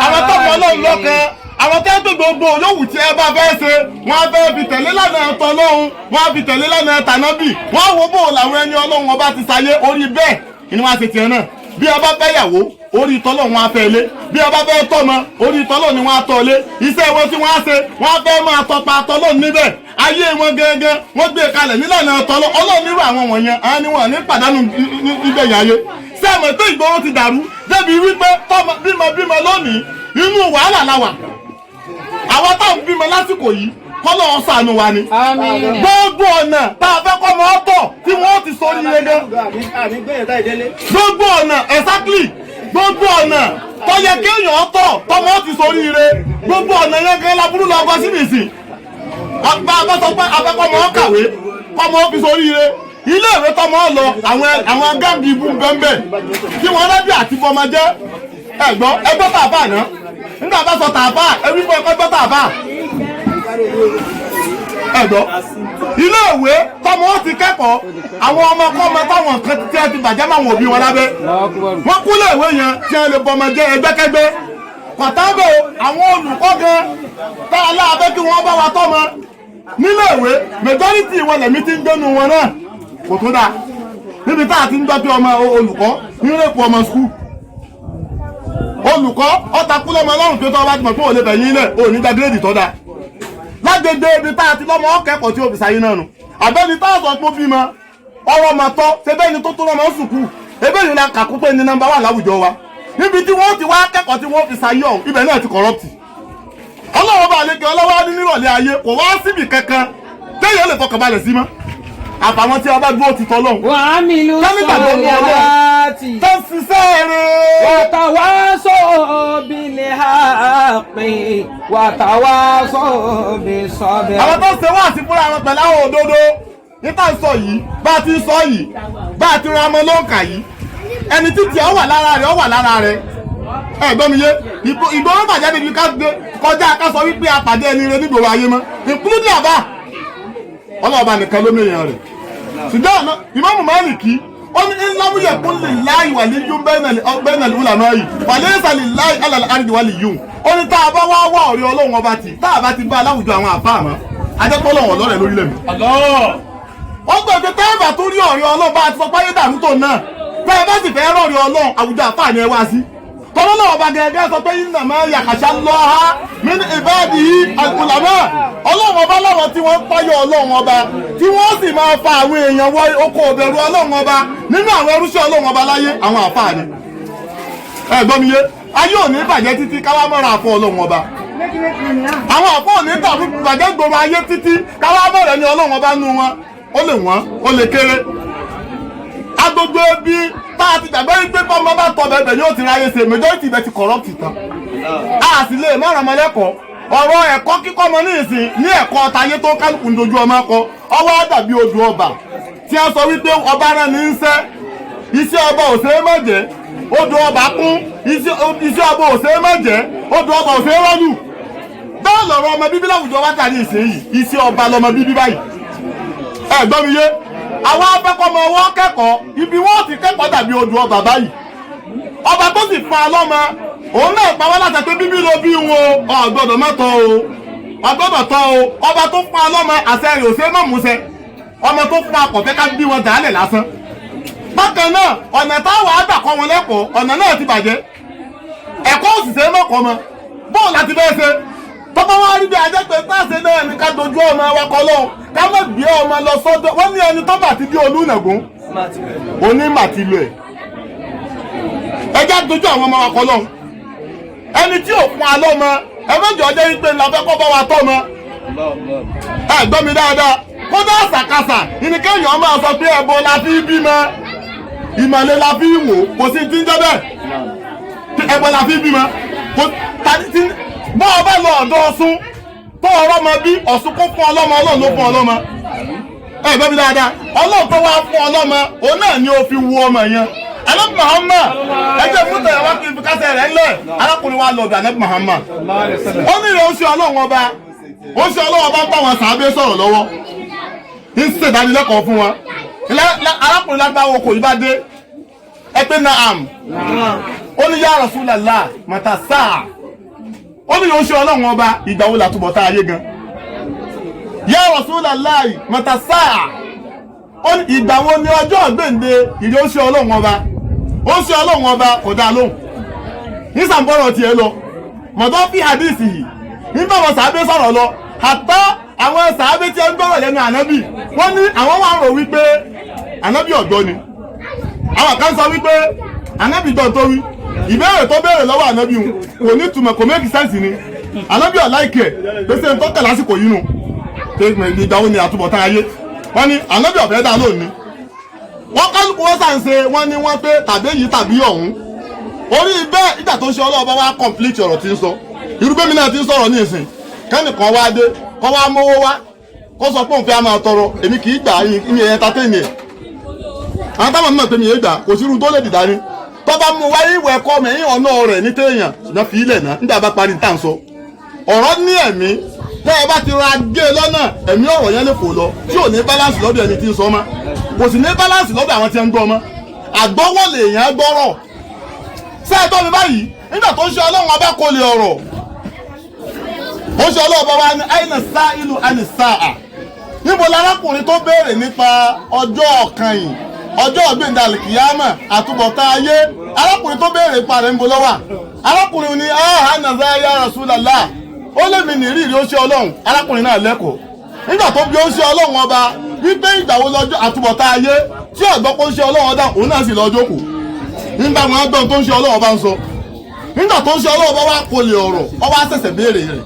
àwọn tó gbọ́ Ọlọ́run lọ́kàn àwọn tẹ́ tó gbogbo olówù tí ẹ bá fẹ́ ṣe wọ́n fẹ́ fi tẹ̀lé lánàá ẹ̀tọ́ lọ́hùn wọ́n fi tẹ̀lé lánàá ẹ̀tànábì wọ́n wo bó làwọn ẹni Ọlọ́run ọba ti sáyé orí bẹ́ẹ̀ ni wọ́n á ṣe tiẹ̀ náà bí ọba fẹ́ yàwó orí tọ́lọ̀ wọn á fẹ́ lé bí ọba fẹ́ tọ́mọ orí tọ́lọ̀ ni wọ́n á tọ́ lé iṣẹ́ wọn tí wọ́n á ṣe wọ́n á fẹ́ máa tọpa tọ́lọ̀ níbẹ̀ ayé wọn gẹ́gẹ́ wọ́n gbé kalẹ̀ nílànà tọ́lọ̀ Ọlọ́run nírú àwọn wọ̀nyẹn àwọn ni wọ́n ní pàdánù ìgbẹ̀yìn ayé sẹ́ẹ̀mọ̀ tó ìgboro ti dàrú débi wípé tọ́mọ bímọ lónìí inú wàhálà la wà àwọn táwọn bímọ lásìkò yìí kọ́lọ́ wọn ṣàánú wa ni. gbogbo ọ̀nà tá a fẹ́ kọ́ ọmọ ọ̀tọ̀ tí wọ́n ti sọ ní rege. gbogbo ọ̀nà exactly gbogbo ọ̀nà tó yẹ kéèyàn ọ̀tọ̀ tọmọ ti sọ ní ire gbogbo ọ̀nà yẹn gẹ́gẹ́ laburú lọ gbọ́ síbi ìsìn. bá a bá sọ pé a fẹ́ kọ́ ọmọ kàwé kọ́mọ fi sọ ní ire ilé ìwé tọmọ lọ àwọn gáàgì ibú bẹ́ẹ̀ tí wọ́n rẹ́bí àti fọmọ jẹ́ ẹ̀gbọ́n ẹgbẹ́ tàbá náà nígbà bá sọ tàbá ẹbí fún ẹgbẹ́ tàbá ẹ̀gbọ́n ilé ìwé tọmọ ti kẹ́kọ̀ọ́ àwọn ọmọkọ́mọ táwọn kan tí ẹ ti bàjẹ́ máa wọn òbí wọn lábẹ́ wọ́n kú ilé ìwé yẹn tí ẹ lè bọmọ jẹ́ ẹgbẹ́kẹ́gbẹ́ kọ̀tàbẹ̀ àwọn olùkọ́ gan tá a láàbẹ́ kí wọ́n bá wa tọ́mọ nílé ìwé majority wọn lẹ̀mí ti ń gbénu wọn náà kò tó dáa níbi tá a ti ń gbọ́ pé ọmọ olùkọ́ nírèpọ̀ ọmọ skul olùkọ́ ọ̀tàkú lọ́mọ ọlọ́run tó tọ́ bá ti mọ̀ pé òun lè bẹ̀yìn ilẹ̀ òun ní gírèdì tó dáa lágbègbè ibi tá a ti lọ́mọ ọ̀kẹ́kọ̀ọ́ tí ó fi sáyé náà nù àbẹ́ni tá a sọ pé bímọ ọ̀rọ̀ mà tọ́ ṣebẹ́ni tó tó lọ́mọ sùkú ebéyìí la kàkú pé ní nọ́mbà wà láwùjọ wa níbi tí wọ́n ti wá kẹ́kọ̀ọ́ tí wọ́n fi sáyé ọ̀hún ibẹ̀ náà ti kọ̀rọ̀pì ọlọ́wọ́ bá lékè ọlọ́wọ́ ní nírọ̀lẹ́ ayé kò wá síbì kankan téèyàn lè fọkànbalẹ̀ sí mọ́ àtàwọn tí a bá dúró ti tọ́lọ́hún.
wà á mi ló sọ̀rọ̀ láti.
tó ń ṣiṣẹ́ rẹ̀.
wàtàwásọ̀ bílẹ̀ àpè wàtàwásọ̀ bí sọ́bẹ̀.
àwọn tó ń ṣe wá sí fúnra wọn pẹ̀lú àwọn òdodo níta sọ yìí bá a ti sọ yìí bá a ti ran ọmọ lóǹkà yìí ẹni títí ọ wà lára rẹ̀ ọ wà lára rẹ̀ ẹ̀gbọ́n mi yé ìgboro bàjẹ́ níbi kọjá ká sọ wípé apàdé ẹni rẹ̀ nígboro ayé mọ́ ìpínlẹ̀ àbá ọlọ́ọ̀bá nìkan ló mẹ́yàn rẹ̀ ṣùgbọ́n Ìmáàmù Málíkì ó ní ìlàmúyẹ̀ kún lè láì wà ní yún bẹ́ẹ̀nà ìwúlà náà yìí wà lè sà lè láì alàlẹ́ àrídìí wà lè yún ó ní tá a bá wá wá ọ̀rẹ́ Ọlọ́run ọba tì tá a bá ti bá aláwùjọ àwọn àfá àmọ́ ajẹ́pọ̀ Ọlọ́run lọ́rẹ̀ lórílẹ̀ mi. wọ́n gbẹ̀gbẹ̀ tẹ́ẹ̀bà tó rí ọ̀rẹ́ Ọlọ́run bá a ti sọ páyé dàrú tó náà tẹ́ẹ̀ bá sì fẹ́ rọ̀rẹ́ Ọlọ́run àwùjọ àfá ni ẹ wá sí tọ́lọ́ náà ọba gẹ́gẹ́ sọ pé innama yakhsha Allaha min ibadihi al-ulama Ọlọ́run ọba láwọn tí wọ́n páyọ̀ Ọlọ́run ọba tí wọ́n sì máa fa àwọn èèyàn wọ oko òbẹ̀rù Ọlọ́run ọba nínú àwọn ẹrúṣẹ́ Ọlọ́run ọba láyé àwọn àfáà ni ẹ̀gbọ́n mi yé ayé òní bàjẹ́ títí káwá mọ́ra àfọ́ Ọlọ́run ọba àwọn àfọ́ òní tàbí bàjẹ́ gbòòrò ayé títí káwá mọ́ra ní Ọlọ́run ọba nú wọn ó lè wọ́n ó lè kéré agbègbè bí tá a ti dàgbẹ́ wípé bọ́mọ bá tọ́ bẹ́ẹ̀ ni ó ti ráyè ṣe majority bẹ́ẹ̀ ti corrupt tán
a sì lè má ràn ọmọ lẹ́kọ̀ọ́ ọ̀rọ̀ ẹ̀kọ́ kíkọ́ ọmọ ní ìsìn ní ẹ̀kọ́ tayé tó kálukú ń dojú ọmọ kọ ọwọ́ dàbí odò ọba tí a sọ wípé ọba rán ní ń sẹ́ iṣẹ́ ọba ò ṣeé má jẹ́ odò ọba kún iṣẹ́ ọba ò ṣeé má jẹ́ odò ọba ò ṣeé rọ́lù bẹ́ẹ̀ lọ̀rọ̀ ọmọ bíbí láwùjọ wá tàbí ìsìn yìí iṣẹ́ ọba lọmọ bíbí báyìí ẹ gbọ́ mi yé àwọn afẹ́kọ̀ọ́mọ wọn kẹ́kọ̀ọ́ ibi wọn ti kẹ́kọ̀ọ́ dàbí odò ọba báyìí ọba tó sì fa lọ́mọ òun náà pa wá láti pé bíbí ló bí wọn ọ̀gbọ́dọ̀ mọ́tọ́ o ọ̀gbọ́dọ̀ tọ́ o ọba tó fa lọ́mọ àṣẹ rẹ̀ ò ṣe é mọ̀ múṣẹ ọmọ tó fa akọ̀fẹ́ ká bí wọn dàálẹ̀ lásán bákan náà ọ̀nà táwọn àgbàkọ́ wọn lẹ́kọ̀ọ́ ọ̀nà náà ti bàjẹ́ ẹ̀kọ́ òṣìṣẹ́ mọ́kọ́ mọ́ bóun láti bẹ́ẹ̀ ṣe tọ́pọ̀ wọn rí bí ajẹ́pẹ́ sáàṣẹ náà ní ká dojú ọmọ wakọ̀ lọ́hùn ká má gbé ọmọ lọ sọ́dọ̀ wọ́n ní ẹni tọ́ba ti di olúnàgún onímàtìlú ẹ̀ ẹjá dojú àwọn ọmọ wakọ̀ lọ́hùn ẹni tí ò fún alọ́mọ ẹgbẹ́jọ ọjọ́ yìí pé ńlá fẹ́ kọ́ bá wa tọ́ mọ́ ẹ gbọ́ mi dáadáa kódà àṣàkáṣà ìníkẹ́yìn ọmọ sọ pé ẹbọ la fi bímọ ìmọ̀lẹ́ la fi wò kò sí ti ń jẹ́ bẹ́ẹ̀ ẹbọ la fi bímọ bọ́ ọba lọ ọ̀dọ́ Ọ̀ṣun tó ọ̀rọ̀ mọ bí Ọ̀ṣun kó fún ọlọ́mọ Ọlọ́run ló fún ọlọ́mọ ẹ gbọ́ mi dáadáa Ọlọ́run tó wá fún ọlọ́mọ òun náà ni ó fi wu ọmọ yẹn Ànábì Muhammad ẹjẹ mútẹ wá kí n fi kásẹ̀ rẹ̀ ńlẹ̀ arákùnrin wa lọ bí Ànábì Muhammad ó ní ìrẹ̀ oṣù Ọlọ́run ọba ń bá wọn sàábé sọ̀rọ̀ lọ́wọ́ ń ṣèdánilẹ́kọ̀ọ́ fún wọn arákùnrin lágbàwọ̀ kò yí bá dé ẹ pé naam ó ní ya Rasulullah mata sáà ó ní ìrẹ̀ oṣù Ọlọ́run ọba ìgbà wo làtúbọ̀ tá ayé gan ya Rasulullah mata sáà ó ní ìgbà wo ni ọjọ́ gbèǹde ìrẹ̀ oṣù Ọlọ́run ọba ó ṣe Ọlọ́run ọba kò dá lóhùn nísàmbọ́rọ̀ tiẹ̀ lọ mọ̀tọ́ fi hadith yìí nígbà wọn sàábé sọ̀rọ̀ lọ àtọ́ àwọn sàábé tí ó ń gbọ́rọ̀ lẹ́nu ànábì wọ́n ní àwọn wà rò wípé ànábì ọ̀dọ́ ni àwọn kan sọ wípé ànábì tó tó wí ìbéèrè tó béèrè lọ́wọ́ ànábì kò ní túmọ̀ kò make sense ni ànábì ọ̀láìkẹ̀ pèsè ń tọ́tẹ̀ lásìkò yìí nù ìgbà wo ni àtúbọ̀tán ayé wọ́n ní ànábì ọ̀fẹ́ dá lónìí wọ́n kálukú wọ́n sàǹsẹ wọ́n ní wọ́n pé tàbí èyí tàbí ọ̀hún orí bẹ́ẹ̀ ìgbà tó ṣe ọlọ́ọ̀bá wá complete ọ̀rọ̀ tí ń sọ irúgbẹ́mi náà ti ń sọ̀rọ̀ ní ìsìn kẹ́nìkan wá dé kọ́ wá mówó wá kó sọ pé òun fẹ́ á máa tọrọ èmi kì í gbà ní ẹ̀yẹ entertain ẹ̀ àwọn táwọn mímọ̀ pé mi yé gbà kò sí irú tó lè dìdá ní tó bá mú wáyé ìwẹ̀ ẹ̀kọ́ mẹ́yìn ọ̀nà rẹ̀ ní téèyàn ṣùgbọ́n fi ilẹ̀ náà nígbà bá parí ní tàn sọ ọ̀rọ̀ ní ẹ̀mí tẹ́ ẹ bá ti ra gé lọ́nà ẹ̀mí ọ̀rọ̀ yẹn lè fò lọ tí ò ní balance lọ́dọ̀ ẹni tí ń sọ mọ́ kò sì ní balance lọ́dọ̀ àwọn tí ń gbọ́ mọ́ àgbọ́wọ́ lè yàn gbọ́rọ̀ sẹ́ẹ̀tọ́ mi báyìí nígbà tó ń ṣe Ọlọ́run ọba kò lè ọ̀rọ̀ ó ṣe Ọlọ́run ọba wa ní àìnà sáà ìlú àní sáà níbo lárákùnrin tó béèrè nípa ọjọ́ ọ̀kanyìn ọjọ́ ọ̀gbìndà kìyàmà àtúbọ̀tán ayé arákùnrin tó béèrè nípa rẹ̀ ń bo lọ́wà arákùnrin ní àhánàzá ya Rasulullah ó lè mi ní ìrírí ó ṣe Ọlọ́run arákùnrin náà lẹ́kọ̀ọ́ nígbà tó bí ó ṣe Ọlọ́run ọba wípé ìgbà wo lọ́jọ́ àtúbọ̀tán ayé tí ọ̀gbọ́n kó ń ṣe Ọlọ́run ọdá òun náà sì lọ́jọ́ kù nígbà wọn gbọ́n tó ń ṣe Ọlọ́run ọba ń sọ nígbà tó ń ṣe Ọlọ́run ọba wá kò lè ọ̀rọ̀ ọba ṣẹ̀ṣẹ̀ béèrè rẹ̀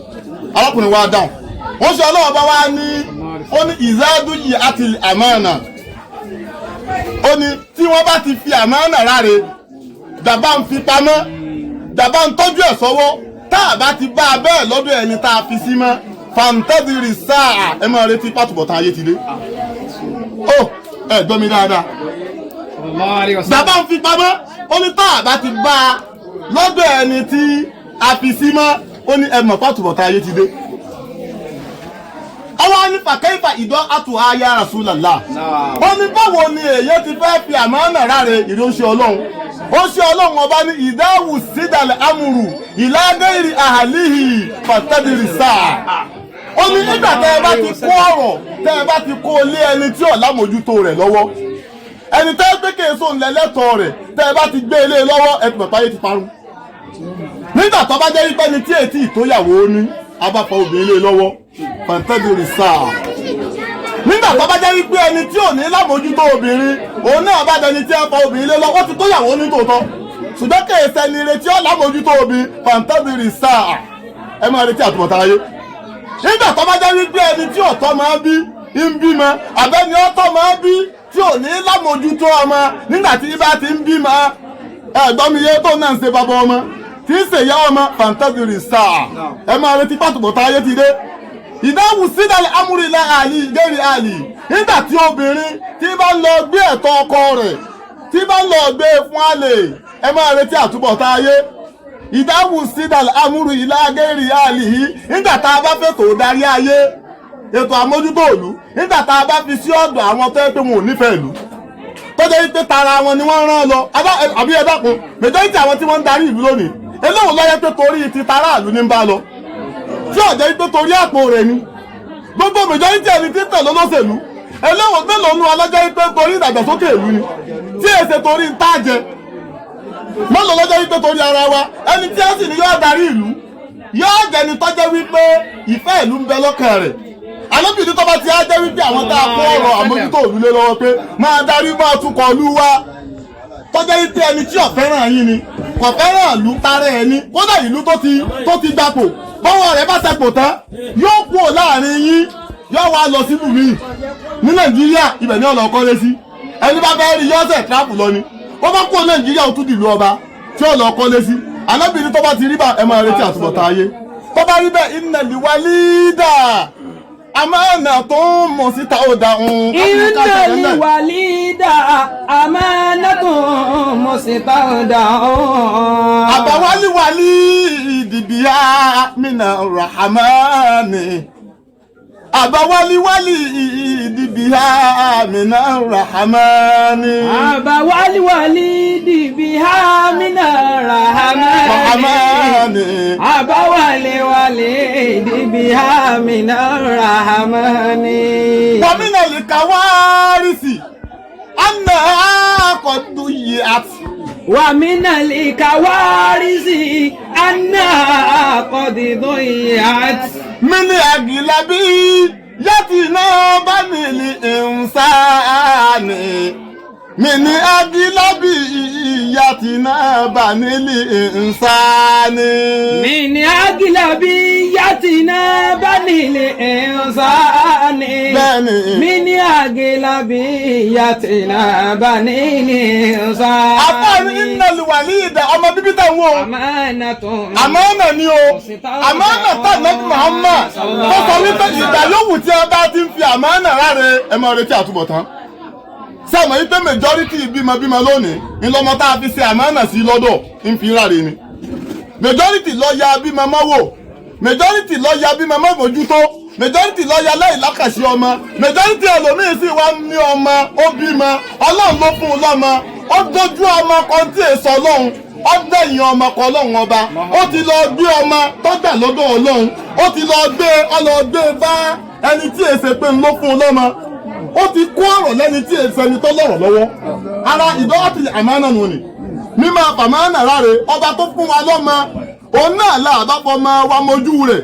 arákùnrin wa dáhùn wọ́n ṣe Ọlọ́run ọba wá ní ó ní ìzádùyì àti àmánà ó ní tí wọ́n bá ti fi àmánà ráre dàbá ń fi pamọ́ dàbá ń tọ́jú ẹ̀ sọ́wọ́ tá a bá ti bá a bẹ́ẹ̀ lọ́dọ̀ ẹni tá a fi sí mọ́ fàǹtẹ́dìrì sáà ẹ máa retí pàtùbọ̀tán ayé ti dé ó ẹ gbọ́ mi dáadáa dàbá ń fi pamọ́ ó ní tá a bá ti bá a lọ́dọ̀ ẹni tí a fi sí mọ́ ó ní ẹ mọ̀ pàtùbọ̀tán ayé ti dé ọwọ́ ní fàkẹ́fà ìdọ́ àtúwá ya Rasulullah ó ní báwo ni èyí ti fẹ́ fi àmánà ráre ìránṣẹ́ Ọlọ́run ó ṣe Ọlọ́run ọba ní ìdáhù sídàlẹ̀ amúrù ìlàgẹ́rì àhàlìhì fàtẹ́dìrì sáà ó ní nígbà tẹ́ ẹ bá ti kó ọ̀rọ̀ tẹ́ ẹ bá ti kó lé ẹni tí ò lámójútó rẹ̀ lọ́wọ́ ẹni tẹ́ gbé kéèso ńlẹ́lẹ́tọ̀ rẹ̀ tẹ́ ẹ bá ti gbé ilé lọ́wọ́ ẹ ti pẹ̀pẹ́ ayé ti parun nígbà tó bá jẹ́ wípé ẹni tí ètí ìtóyàwó ní abáfọ obìnrin lé lọ́wọ́ fàǹtẹ́dìrì sáà nígbà tó bá jẹ́ wípé ẹni tí ò ní lámójútó obìnrin òun náà bá dẹni tí ẹ fọ obìnrin lé lọ́wọ́ ó ti tóyàwó ní tòótọ́ ṣùgbọ́n kèèṣẹ́ ni retí ó lámójútó obìnrin fàǹtẹ́dìrì sáà ẹ máa retí àtúbọ̀tán ayé nígbà tó bá jẹ́ wípé ẹni tí ọ̀tọ́ máa bí ń bímọ àbẹ́ni ọ̀tọ́ máa bí tí ò ní lámójútó ọmọ nígbà tí ibà ti ń bímọ ẹ̀gbọ́n mi yé tó náà ń ṣe bàbá ọmọ tí ń ṣèyá ọmọ fantaziri sáà ẹ máa retí pàtùbọ̀tán ayé ti dé ìdáhùn sídàlẹ̀ amúrìlá àlì ìgẹ́rì àlì nígbà tí obìnrin tí bá ń lọ gbé ẹ̀tọ́ ọkọ rẹ̀ tí bá ń lọ gbé fún àlè ẹ máa retí àtúbọ̀tán ayé ìdáhùn sídàlẹ̀ amúrìlá àgẹ́rì àlì nígbà tá a bá fẹ́ tó darí ayé ètò àmójútó ìlú nígbà tá a bá fi sí ọ̀dọ̀ àwọn tó yẹ pé wọn ò nífẹ̀ẹ́ ìlú tó jẹ́ pé tara wọn ni wọ́n rán lọ àbí ẹ dákun majority àwọn tí wọ́n ń darí ìlú lónìí eléwọ̀n ló yẹ pé torí ti tara ìlú ní ń bá lọ tí ó jẹ́ pé torí àpò rẹ̀ ni gbogbo majority ẹni tí tẹ̀lé olóṣèlú eléwọ̀n mélòó nu alájẹ́ pé torí ìdàgbàsókè ìlú ni tí èsè torí ń tàjẹ mélòó lọ́jọ́ wípé torí ara wa ẹni tí ẹ sì ní yóò darí ìlú yóò jẹni tọ́jẹ́ wípé ìfẹ́ ìlú ń bẹ lọ́kàn rẹ̀ alóbìnrin tó bá ti á jẹ́ wípé àwọn tá a kó ọ̀rọ̀ àmójútó òrùlé lọ́wọ́ pé máa darí máa tukọ̀ ìlú wa tọ́jẹ́ wípé ẹni tí ó fẹ́ràn yín ni kò fẹ́ràn ìlú tààrẹ ẹni kódà ìlú tó ti gbapò bọ́wọ́ rẹ̀ bá ṣepò tán yóò kúrò láàrin yín yóò wá lọ sílùú míì ní Nàìjíríà ibẹ̀ ní ọ̀nà ọkọ lé sí ẹni bá fẹ́ rí yọ́sẹ̀ tíráàpù lọ ni wọ́n bá kúrò Nàìjíríà ó tún dìlú ọba tí ó lọ ọkọ lé sí alábìnrin tó bá ti rí bá ẹ máa retí àtúbọ̀tán ayé tó bá rí bẹ́ẹ̀ iná lìwà lídà àmánà tó ń mọ̀ síta ó dà ń.
iná lìwà lídà àmánà tó ń mọ̀ síta ó dà ń.
àbáwálíwálí ìdìbíyá mìnà ràhámánì. àbáwálíwálí ìdìbíyá mìnà ràhámánì.
àbáwálíwálí ìdìbíyá mìnà ràhámánì. àbáwálíwálí ìdìbíyá mìnà ràhámánì.
wàmínà lè kàwárìsì àná àkọ́dù yìí àti.
ومن الكوارث أنها قد ضيعت
من أغلبيتنا بني الإنسان من أغلبيتنا بني الإنسان
من أغلبيتنا بني الإنسان من أغلبيتنا بني الإنسان
àfáàní iná lùwàlíìdà ọmọ bíbí tẹ̀wọ́ àmánà ni o àmánà tá nàbí Muhammad tó sọ wípé ìgbà yòówù tí ẹ bá ti ń fi àmánà ráre ẹ máa retí àtúbọ̀tán sẹ́mọ̀ wípé majority bímọ lónìí ńlọmọ tá a fi ṣe àmánà sí lọ́dọ̀ ń fi ráre ni majority lọ ya bímọ mọ́wò majority lọ ya bímọ mọ́ mójútó majority lọ ya lẹ́yìn lákàṣí ọmọ majority ẹlòmíín sì wá ní ọmọ ó bímọ ọlọ́run ló fún un lọ́mọ ó dojú ọmọ kan tí èso ọlọ́run ó dẹ̀yìn ọmọ kan ọlọ́run ọba ó ti lọ gbé ọmọ tó gbà lọ́dọ̀ ọlọ́run ó ti lọ gbé bá ẹni tí èsè pé ń ló fún un lọ́mọ ó ti kó ọ̀rọ̀ lẹ́ni tí èsè ẹni tó lọ́rọ̀ lọ́wọ́ ara ìdọ́wọ́tì àmánà nù ni mímọ àmánà ráre ọba tó fún wa lọ́mọ òun náà là bá fọmọ wa mojú rẹ̀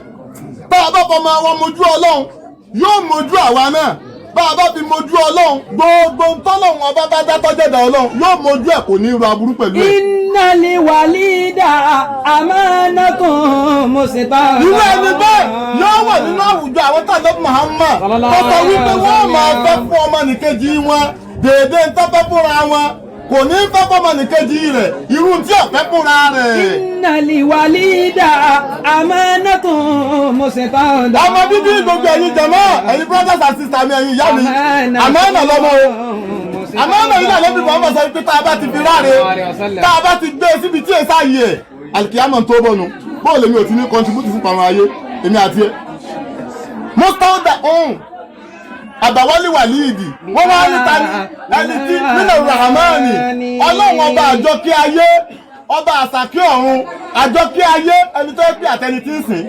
tá a bá fọmọ wa mojú ọlọ́run yóò mojú àwa náà bá a bá fi mojú ọlọ́run gbogbo tọ́lọ́run ọba bá dá tọ́jẹ́dà ọlọ́run yóò mojú ẹ̀ kò ní ru aburú pẹ̀lú ẹ̀.
iná lè wà lídà àmánà tó mo sì ta ọ̀dà.
irú ẹni bẹ́ẹ̀ yóò wà nínú àwùjọ àwọn tàbí Muhammad tó sọ wípé wọ́n máa fẹ́ fún ọmọnìkejì wọn dèédé ń tọ́fẹ́ fúnra wọn kò ní fẹ́ fún ọmọnìkejì rẹ̀ irú tí ò fẹ́ fúnra rẹ̀.
iná lè wà lídà àmánà tó mo sì ta ọ̀dà.
ọmọ bíbí gbogbo ẹ̀yin jẹ̀mọ́ ẹ̀yin brothers and sisters mi ẹ̀yin ìyá mi àmánà lọ́mọ o àmánà yìí náà ló bí Muhammad sọ pé tá a bá ti fi ráre tá a bá ti gbé síbi tí èsà yìí ẹ̀ alikiyama tó bọ̀nu bóòlù èmi ò ti ní contribute fún pàrọ̀ ayé èmi àti ẹ̀. mọ́tàdà àbáwálé wàlíìdì wọ́n wá níta ní ẹni tí nínú rahamani ọlọ́run ọba àjọkí ayé ọba àsàkí ọ̀run àjọkí ayé ẹni tó yẹ pé àtẹni tí ń sìn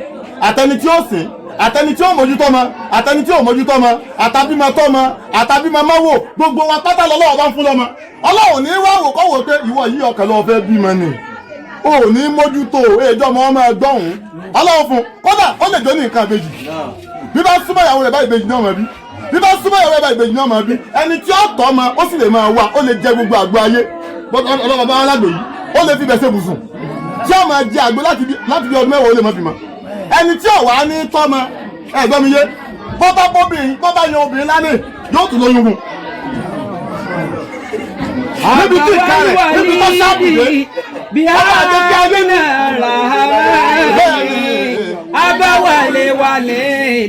àtẹni tí ó sìn àtẹni tí ó mójútó mọ àtẹni tí ó mójútó mọ àtàbímọ tó mọ àtàbímọ mọ́wò gbogbo wa pátá lọ́wọ́ bá ń fún lọ́mọ ọlọ́run ní wá wò kọ́wọ́ pé ìwọ yìí ọkàn lọ́wọ́ fẹ́ bímọ ni o ní mójútó èjọ́ ọmọ ẹgbọ́hún ọlọ́run fún kódà ó lè jó ní nǹkan ìbejì bí bá súnmọ́ ìyàwó rẹ̀ bá ìbejì náà mọ̀ bí bí bá súnmọ́ ìyàwó rẹ̀ bá ìbejì náà mọ̀ bí ẹni tí ó tọ́ ma ó sì lè máa wà ó lè jẹ gbogbo àgbo ayé ọlọ́run bá wọn lágbo yìí ó lè fi bẹ̀sẹ̀ bùsùn tí ó máa jẹ àgbo láti bí ọdún mẹ́wàá ó lè mọ́ fi mọ́ ẹni tí ó wà ní tọ́ ma ẹ̀gbọ́n mi yé bọ́ bá yan obìnrin lánàá yóò tún lóyún fún níbi tí ìka rẹ̀ níbi tó ṣáàpù dé
bí àmìnà ràhámánì abáwálé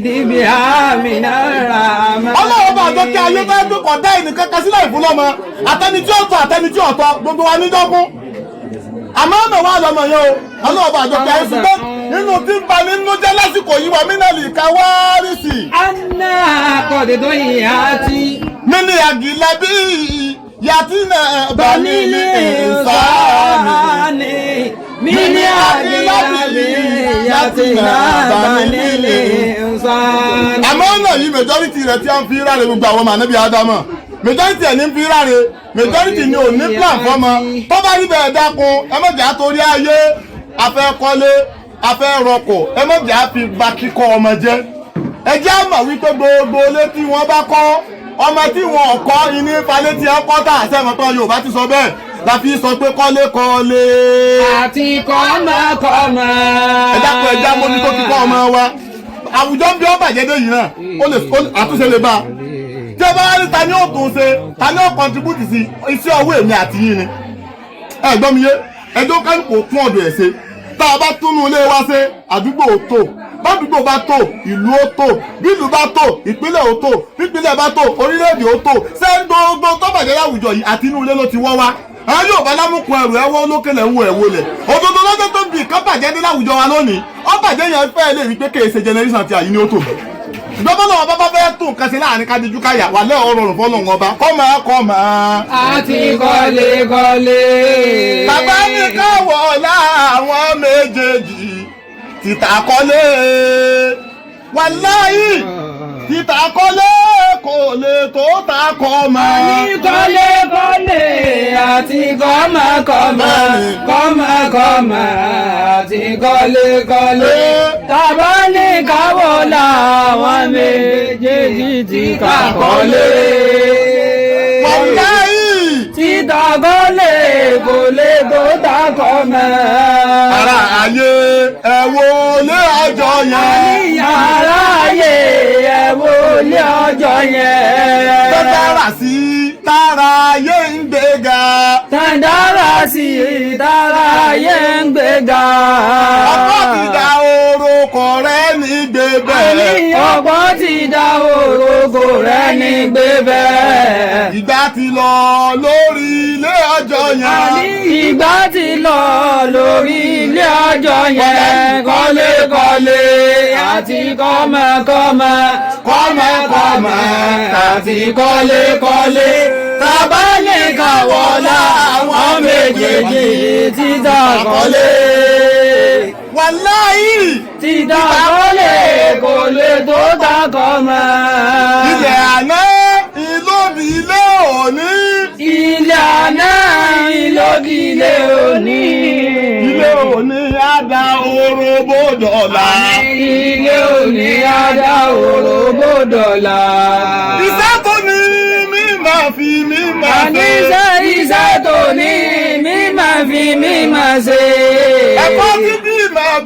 níbi àmìnà ràhámánì.
ọlọ́wọ́ bá àjọ kí ayé bá gbé kọ̀dá ẹnìkan kan sílẹ̀ ìfúnlọ́mọ àtẹni tí ó tọ́ àtẹni tí ó tọ́ gbogbo wa níjọ́kún àmọ́ ọ̀nà wa lọ́mọ yẹn o ọlọ́wọ́ bá àjọ kí ayé ṣùgbọ́n nínú tí ń ba nínú jẹ́ lásìkò yìí wà mínàlì káwárìsì.
anna kọ̀dẹ̀dọ̀ yìí àti.
mini àgìlá bí yàtí náà bá nílé ìsáàmì.
mini àgìlá bí yàtí náà bá nílé ìsáàmì.
àmọ́ ọ̀nà yìí majority rẹ̀ tí a ń fi ráre gbogbo àwọn ọmọ ànábì ádámọ̀ majority ẹ̀ ní ń fi ráre majority ni ò ní plan fọ́mọ tó bá rí bẹ́ẹ̀ dákun ẹ má jẹ́ àtòrí ayé afẹ́ kọ́lé afẹ́ rọkọ̀ ẹ má jẹ́ àfi ba kíkọ́ ọmọ jẹ́ ẹ jẹ́ àmọ̀ wípé gbogbo ilé tí wọ́n bá kọ́ ọmọ tí wọn kọ́ iní falẹ̀ tí ẹ kọ́ tà sẹ́mọ̀tọ́ Yorùbá ti sọ bẹ́ẹ̀ la fi sọ pé kọ́lé kọ́lé.
àti kọ́mọ.
ẹ dákun ẹ já mójú tó kíkọ́ ọmọ wa àwùjọ bí ó bàjẹ́ dé yìí náà àtúnṣe lè bá a tí ẹ bá rí ta ni ó tún ṣe ta ni ó contribute sí iṣẹ́ ọwọ́ èmi àti yín ni ẹ gbọ́ mi yé ẹjọ́ kálukú tún ọ̀dọ̀ ẹ̀ ṣe tá a bá túnú ilé wa ṣe àdúgbò ó tò bádùúgbò bá tò ìlú ó tò bí ìlú bá tò ìpínlẹ̀ ó tò bí ìpínlẹ̀ bá tò orílẹ̀-èdè ó tò ṣé gbogbo tó bàjẹ́ láwùjọ yìí àti inú ilé ló ti wọ́ wá àwọn yóò bá lámùkù ẹrù ẹwọ́ lókèlè ń wo ẹ̀wọ́ lẹ̀ òdodo lọ́jọ́ tó bì kán bàjẹ́ dé láwùjọ wa lónìí ó bàjẹ́ yẹn fẹ́ lè rí pé kèése generation ti àyíní ó tò mọ́ ìjọba náà bá fẹ́ tún nǹkan sí láàrin kájíjú káyà wà lẹ́ ọ̀rọ̀ rùn fọ́nà wọn bá kọ́ máa.
àti kọ́lé.
bàbá ní káwọ̀ láwọn méjèèjì títà kọ́lé wàláyé títà kọ́lé kò lè tó ta kọ́ máa.
àní kọ́lé àti kọ́mọ àti kọ́lé tàbá ní káwọ́ làwọn méjèèjì títà kọ́lé.
wàláyé
títà kọ́lé kò lè tó ta kọ́ mọ́.
ara ayé ẹ wo lé ọjọ́ yẹn.
ara ayé ẹ wo lé ọjọ́ yẹn.
tó dára sí tára ayé ń gbéga.
tàdára sí tára ayé ń gbéga.
ọ̀pọ̀ ti da orúkọ rẹ̀ ní gbébẹ̀.
ọ̀pọ̀ ti da orúkọ rẹ̀ ní gbébẹ̀.
ìgbà ti lọ lórí ilé ọjọ́ yẹn.
ìgbà ti lọ lórí ilé ọjọ́ yẹn. kọ́lé àti kọ́mọ àti kọ́lé tàbá lè kàwọ́ láwọn méjèèjì títà kọ́lé.
wàláyé
títà kọ́lé kò lè tó ta kọ́mọ.
ilẹ̀ àná ìlóbi ilé òní.
ilé àná ìlóbi ilé òní.
ilé òní àdá orógbó dọ̀la.
ilé òní àdá orógbó dọ̀la.
iṣẹ́ tó ní mí máa fi mí máa ṣe.
iṣẹ́ tó ní mí máa fi mí máa ṣe.
ẹ̀kọ́ tí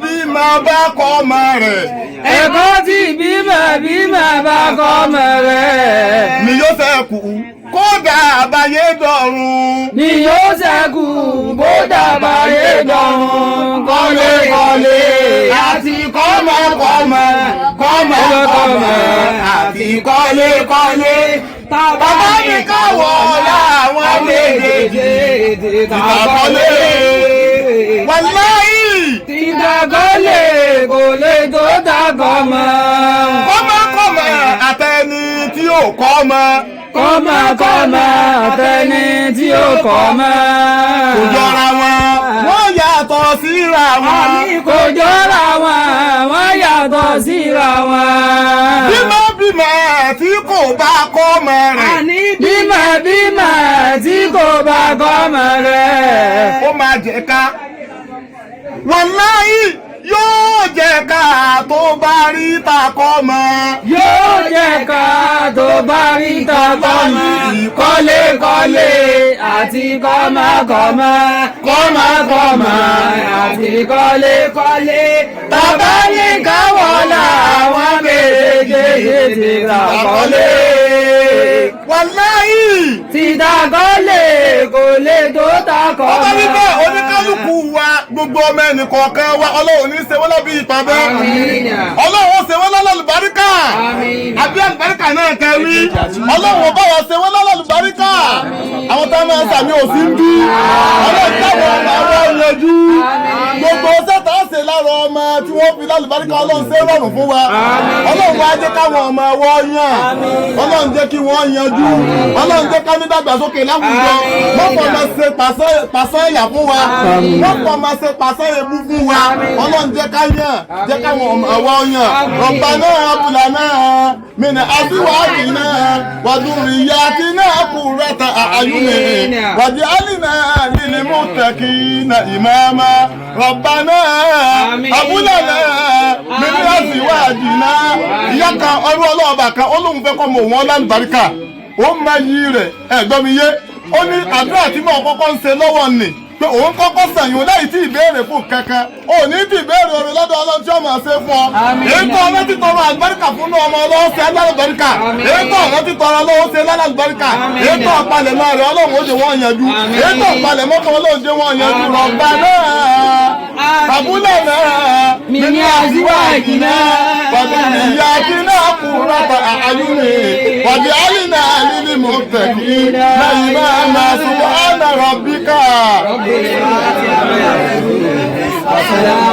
bímọ bá kọ́ ọmọ rẹ̀.
ẹ̀kọ́ tí bímọ bá kọ́ ọmọ rẹ̀.
ni yóò ṣẹ́kù kódà àbáyé dọ̀run.
ni yóò ṣẹ́kù kódà àbáyé dọ̀run. kọ́lé àti kọ́mọ àti kọ́lé
bàbá mi káwọ̀ láwọn méjèèjì tìtàkọ́lé. wàláyé
tìtàkọ́lé kò lè tó takọ́mọ.
kọ́mọ àtẹni tí ò kọ́ mọ́.
kọ́mọ àtẹni tí ò kọ́ mọ́.
kò jọra wọn wọ́n yàtọ̀ síra wọn.
kò jọra wọn wọ́n yàtọ̀ síra wọn.
bímọ tí kò bá kọ́ ọmọ rẹ̀.
bímọ tí kò bá kọ́ ọmọ rẹ̀.
ó máa jẹ ká. wàláyé yóò jẹ ká tó bá rí takọ́ mọ́.
yóò jẹ ká tó bá rí takọ́ mọ́. kọ́lé àti kọ́mọ àti kọ́lé tàbá ní káwọ́ làwọn méjèèjì ti takọ́lé.
wàláyé
tìtàkọ́lé kò lè tó takọ̀
ọba
mọ́.
wípé oníkálukú wa gbogbo ọmọ ẹnì kọ̀ọ̀kan wa ọlọ́run ní ṣe wọ́n lábí ìpàdé ọlọ́run ó ṣe wọ́n lálùbáríkà àbí àlùbáríkà náà kẹrí ọlọ́run ọba wa ṣe wọ́n lálùbáríkà àwọn tá a máa sàmì òsì ń bí ọlọ́run táwọn ọmọ àwọn yanjú gbogbo sẹ́tà ṣe lára ọmọ tí wọ́n fi lálùbáríkà ọlọ́run ṣe rọrùn fún wa ọlọ́run wá jẹ́ káwọn ọmọ wọ́n yàn ọlọ́run jẹ́ kí wọ́n yanjú ọlọ́run jẹ́ ká ní dàgbàsókè láwùjọ mọ́pọ̀ máa ṣe pàṣẹ ẹ̀yà fún wa mọ́pọ̀ máa ṣe pàṣẹ ebú fún wa ọlọ́run jẹ́ ká yàn jẹ́ káwọn ọmọ wọ́n yàn ọ̀pá náà abúlà náà mìíràn àbíwájú náà wàdúrì ìyá àti náà kù rẹ̀ta àyùnì wàdí àlìnà lílì mú tẹ̀kì na ìmáàmá ọ̀pá náà abúlà náà mìíràn àbíwájú náà ìyá kan ọdún ọlọ́ọ̀bà kan olóhùn fẹ́ kọ́ mọ̀ wọ́n lálùbáríkà ó máa yí rẹ̀ ẹ̀gbọ́n mi yé ó ní àdúrà tí mo kọ́kọ́ ń ṣe lọ́wọ́ nì pé òun kọ́kọ́ sẹ̀yìn láì tí ìbéèrè fún kankan ó ní tí ìbéèrè orin lọ́dọ̀ ọlọ́run tí ó máa ṣe fún ọ èyí tó ọ̀rẹ́ ti tọrọ àlùbáríkà fún ọmọ ọlọ́wọ́ ṣe alálùbáríkà èyí tó ọ̀rẹ́ ti tọrọ ọlọ́wọ́ ṣe alálùbáríkà èyí tó ọ̀palẹ̀ máa rẹ̀ ọlọ́run ó jẹ́ wọ́n yanjú èyí tó ọ̀palẹ̀ mọ́kàn ọlọ́run jẹ́ wọ́n yanjú rọ̀bà náà àbúlẹ̀ náà
mímí àzíwájì náà
ìyá kí náà kú rọ́pà àyùnì wàdí àlìnà lílì mú tẹ̀kí lẹ́yìn máa ma subhana rabbika.
Assalamu